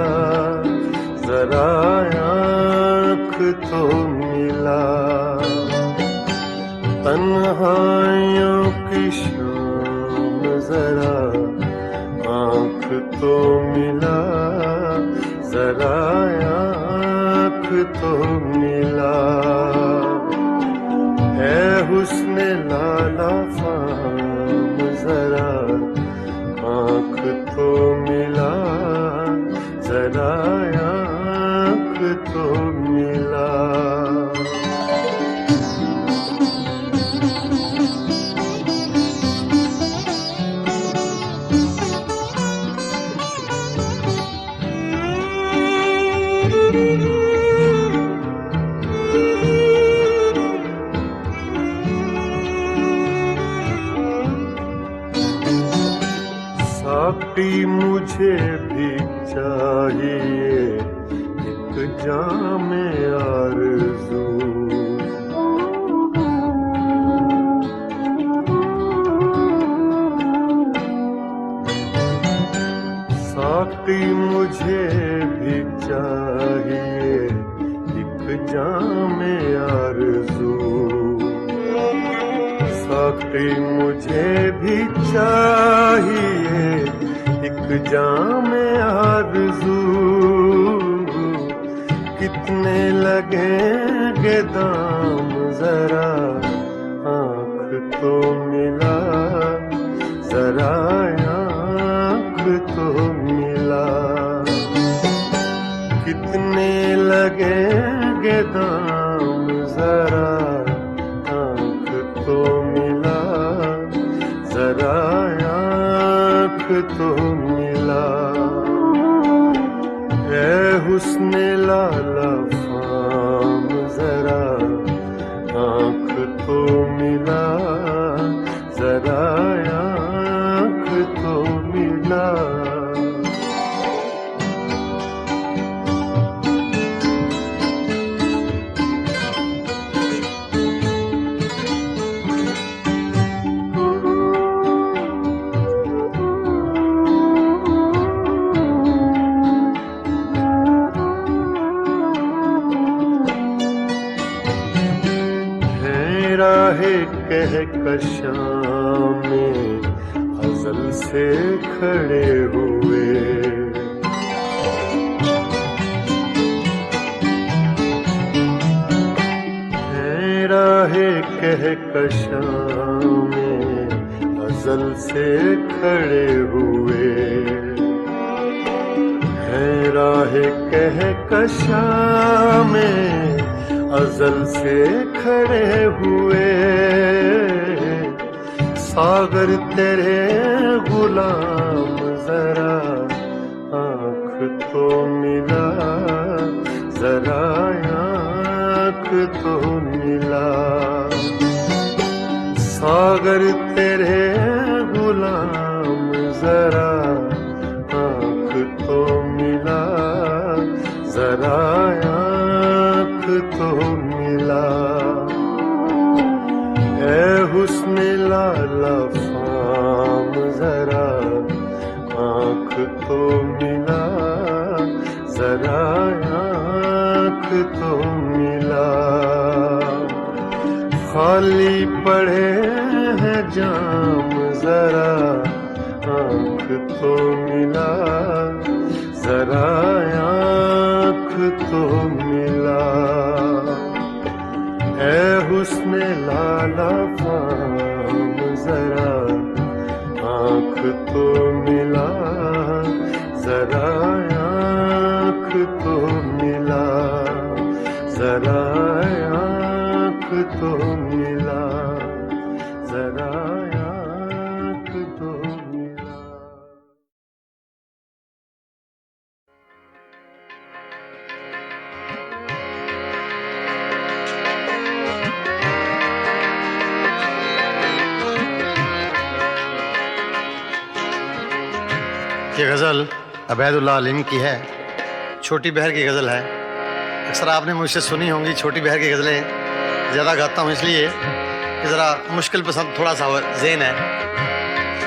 जरा आँख तो मिला। तन्हाइयों की शाम जरा आँख तो मिला, जरा आँख तो मिला। है हुस्न लाला फाम जरा आँख तो मिला, जरा आँख तो मिला। साकी मुझे भी चाहिए एक जाम आरज़ू। साकी मुझे भी चाहिए एक जाम आरज़ू। साकी मुझे भी चाहिए एक जाम आरज़ू। कितने लगेंगे दाम जरा आँख तो मिला, जरा आँख तो मिला। कितने लगेंगे दाम जरा आँख तो मिला, जरा आँख तो मिला। है हुस्न लाला फाम जरा आँख तो मिला, जरा आँख तो मिला। राहे कह कशां में अज़ल से खड़े हुए। हैं राहे कहकशां में अज़ल से खड़े हुए। हैं राहे कहकशां में अज़ल से खड़े हुए। सागर तेरे गुलाम जरा आँख तो मिला, जरा आँख तो मिला। सागर तेरे गुलाम जरा आँख तो मिला, जरा आँख तो मिला। ऐ हुस्न लाला फाम जरा आँख तो मिला, जरा आँख तो मिला। खाली पड़े हैं जाम जरा आँख तो मिला, जरा आँख तो मिला। ऐ हुस्न लाला फाम जरा आँख तो मिला, जरा आँख तो मिला, जरा आँख तो मिला, जरा आँख तो मिला। ये गज़ल अबैदुल्लाह अलीम की है, छोटी बहर की गज़ल है। अक्सर आपने मुझसे सुनी होंगी, छोटी बहर की गज़लें ज़्यादा गाता हूँ इसलिए कि ज़रा मुश्किल पसंद थोड़ा सा ज़हन है।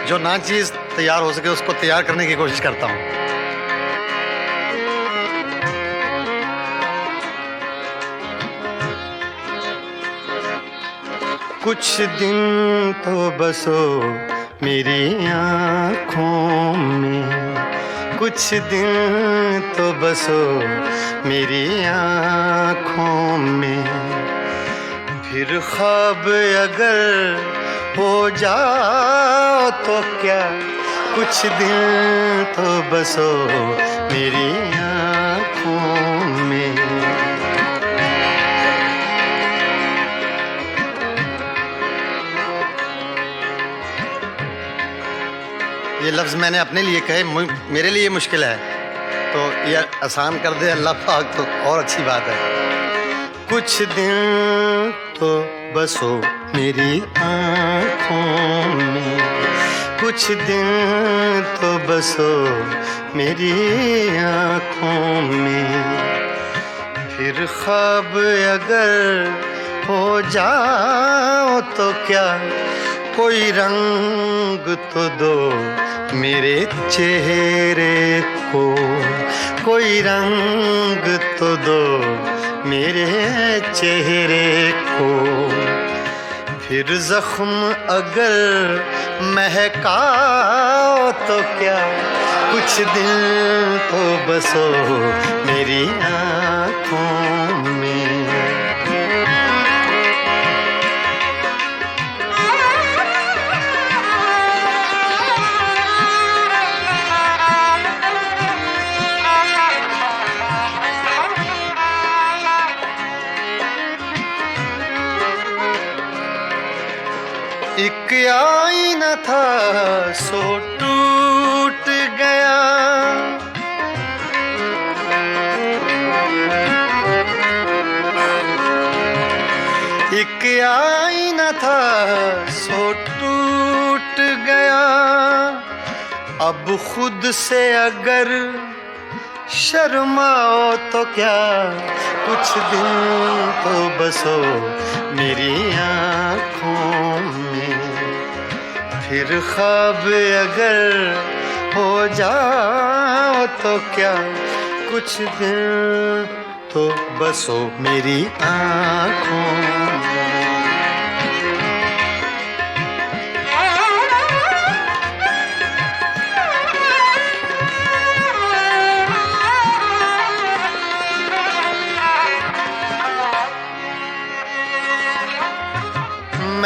जो ना चीज़ तैयार हो सके उसको तैयार करने की कोशिश करता हूँ। कुछ दिन तो बसो मेरी आँखों में, कुछ दिन तो बसो मेरी आँखों में। फिर ख्वाब अगर हो जाओ तो क्या, कुछ दिन तो बसो मेरी आँखों में। ये लफ्ज़ मैंने अपने लिए कहे, मेरे लिए मुश्किल है, तो ये आसान कर दे अल्लाह पाक तो और अच्छी बात है। कुछ दिन तो बसो मेरी आँखों में, कुछ दिन तो बसो मेरी आँखों में। फिर ख्वाब अगर हो जाओ तो क्या, कोई रंग तो दो मेरे चेहरे को, कोई रंग तो दो मेरे चेहरे को। फिर जख्म अगर महकाओ तो क्या, कुछ दिन तो बसो मेरी आँखों में। एक आईना था सो टूट गया, एक आईना था सो टूट गया। अब खुद से अगर शर्माओ तो क्या, कुछ दिन तो बसो मेरी आँखों में। फिर ख्वाब अगर हो जाओ तो क्या, कुछ दिन तो बसो मेरी आँखों में।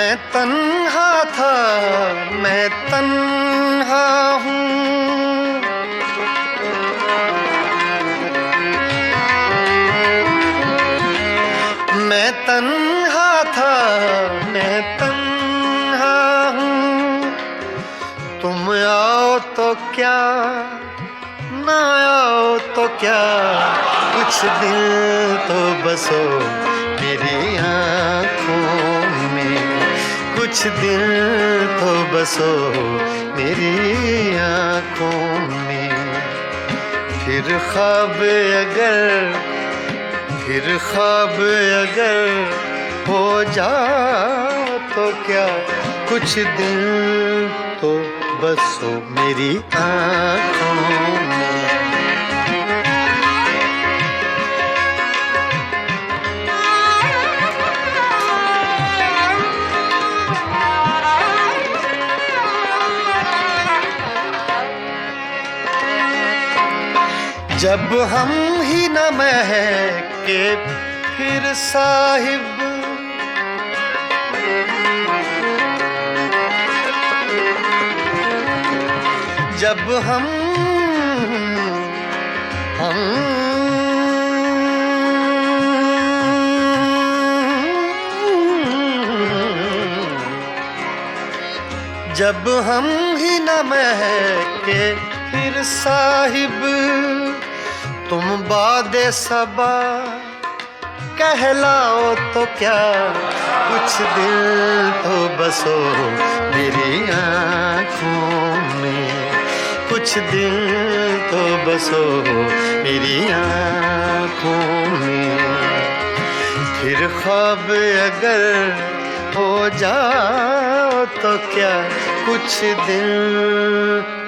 मैं तन्हा था, मैं तन्हा हूँ। मैं तन्हा था, मैं तन्हा हूँ। तुम आओ तो क्या, ना आओ तो क्या, कुछ दिल तो बसो मेरी आँखों में, कुछ दिल तो बसो मेरी आँखों में। फिर ख्वाब अगर हो जाओ तो क्या, कुछ दिल तो बसो मेरी आँखों में। जब हम ही न महके फिर साहिब, जब हम जब हम ही न महके फिर साहिब, तुम बादे सबा कहलाओ तो क्या, कुछ दिल तो बसो मेरी आँखों में, कुछ दिल तो बसो मेरी आँखों में। फिर ख्वाब अगर हो जाओ तो क्या, कुछ दिल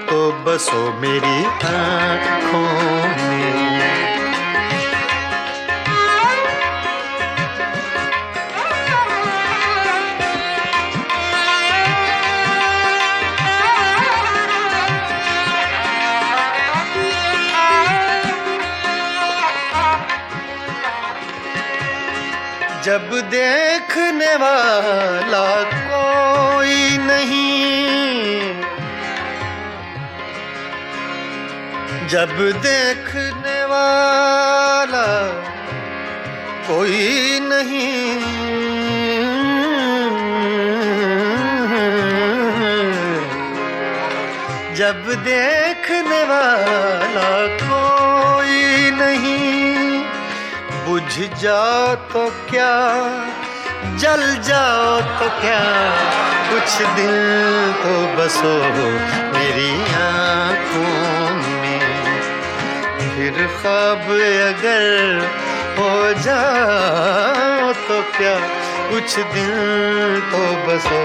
तो बसो मेरी आँखों में। जब देखने वाला कोई नहीं, जब देखने वाला कोई नहीं, जब देखने वाला कोई नहीं, बुझ जाओ तो क्या, जल जाओ तो क्या, कुछ दिल तो बसो मेरी आँखों में। फिर ख्वाब अगर हो जाओ तो क्या, कुछ दिल तो बसो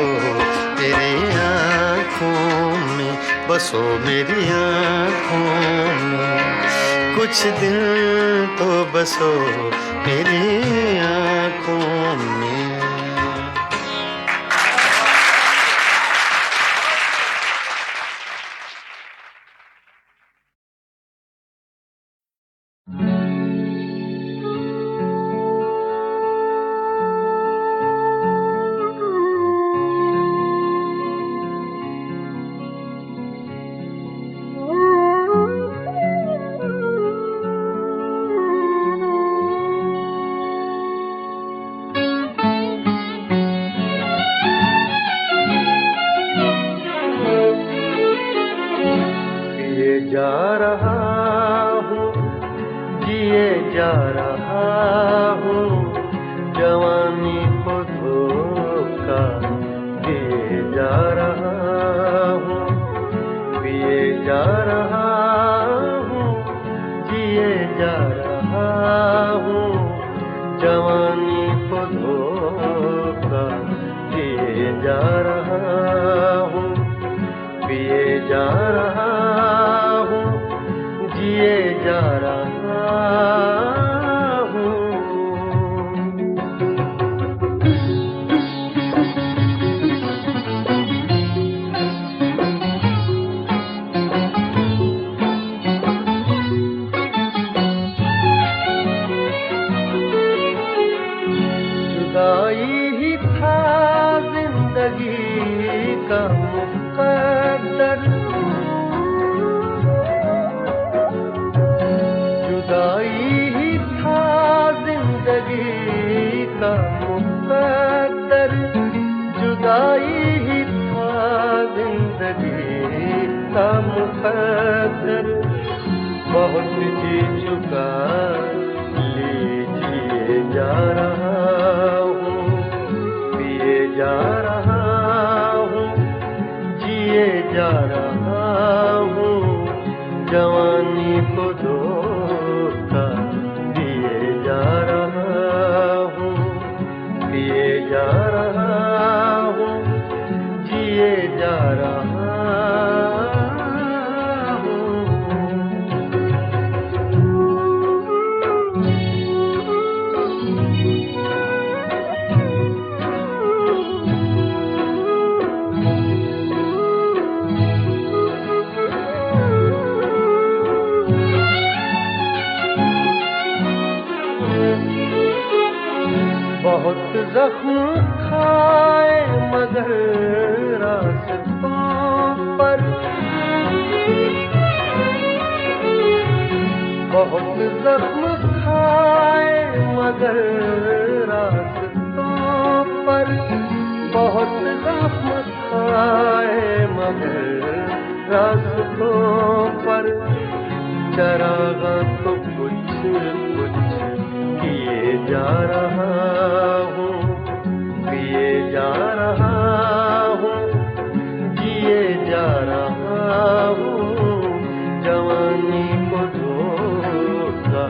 मेरी आँखों में, बसो मेरी आँखों में। कुछ दिल तो बसो मेरी आँखों में। जा रहा हूँ, जिए जा रहा हूँ, जवानी को धोखा दिए जा रहा हूँ, पिए जा रहा हूँ, जिए जा रहा हूँ, जवानी को धोखा दिए जा रहा हूँ, पिए जा रहा हूँ, जिए जा रहा हूँ। जुदाई ही था का मुकद्दर, जुदाई ही था जिंदगी का मुकद्दर, जुदाई ही था जिंदगी का मुकद्दर। बहुत जी चुका लीजिए जा रहा हूँ, पिए जा रहा हूँ, जिए जा रहा हूँ, जवानी को धोखा दिए जा रहा हूँ, पिए जा रहा हूँ, जिए जा रहा हूँ। बहुत जख्म खाए मगर रास्तों पर, बहुत जख्म खाए मगर रास्तों पर, बहुत जख्म खाए मगर रास्तों पर। चरागा तो कुछ कुछ किए जा रहा हूँ, पिए जा रहा हूँ, जिए जा रहा हूँ, जवानी को धोखा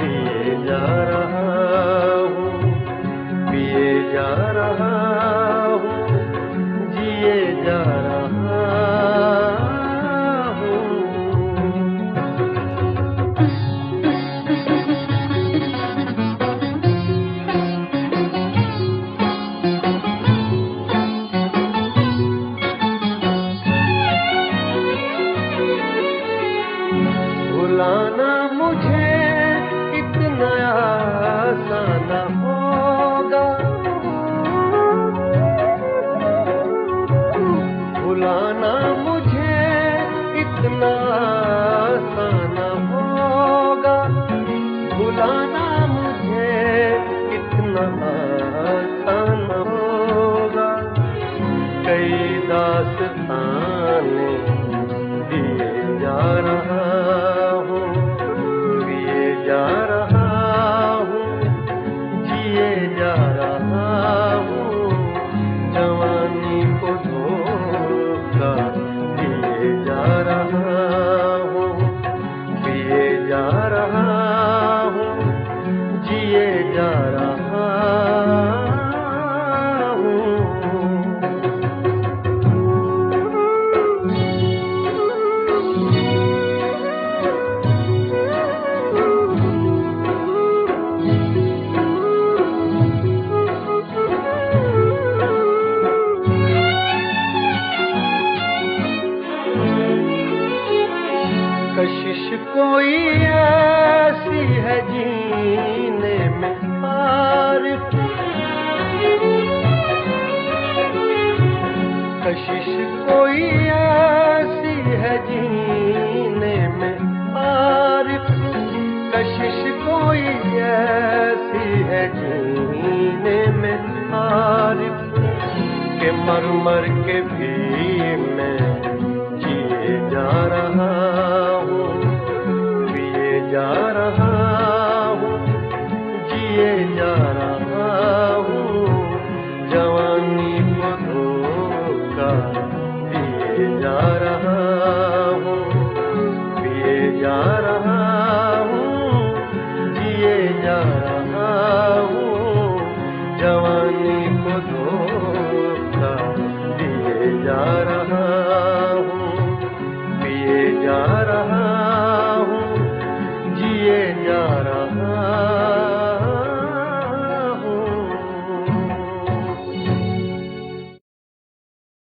दिए जा रहा हूँ, पिए जा रहा हूँ, जिए जा रहा हूँ। भुलाना मुझे इतना आसान होगा, भुलाना मुझे इतना आसान होगा, भुलाना मुझे इतना आसान होगा। कई दास्ताने दिए जा रहा हूँ, पिए जा रहा हूँ, जिए जा रहा हूँ, जवानी को धोखा दिए जा रहा हूँ, पिए जा रहा हूँ, जिए जा रहा हूँ। कशिश कोई ऐसी है जीने में आरिफ, कशिश कोई ऐसी है जीने में आरिफ, कशिश कोई ऐसी है जीने में आरिफ, के मर मर के भी मैं जिए जा रहा हूँ, पिए जा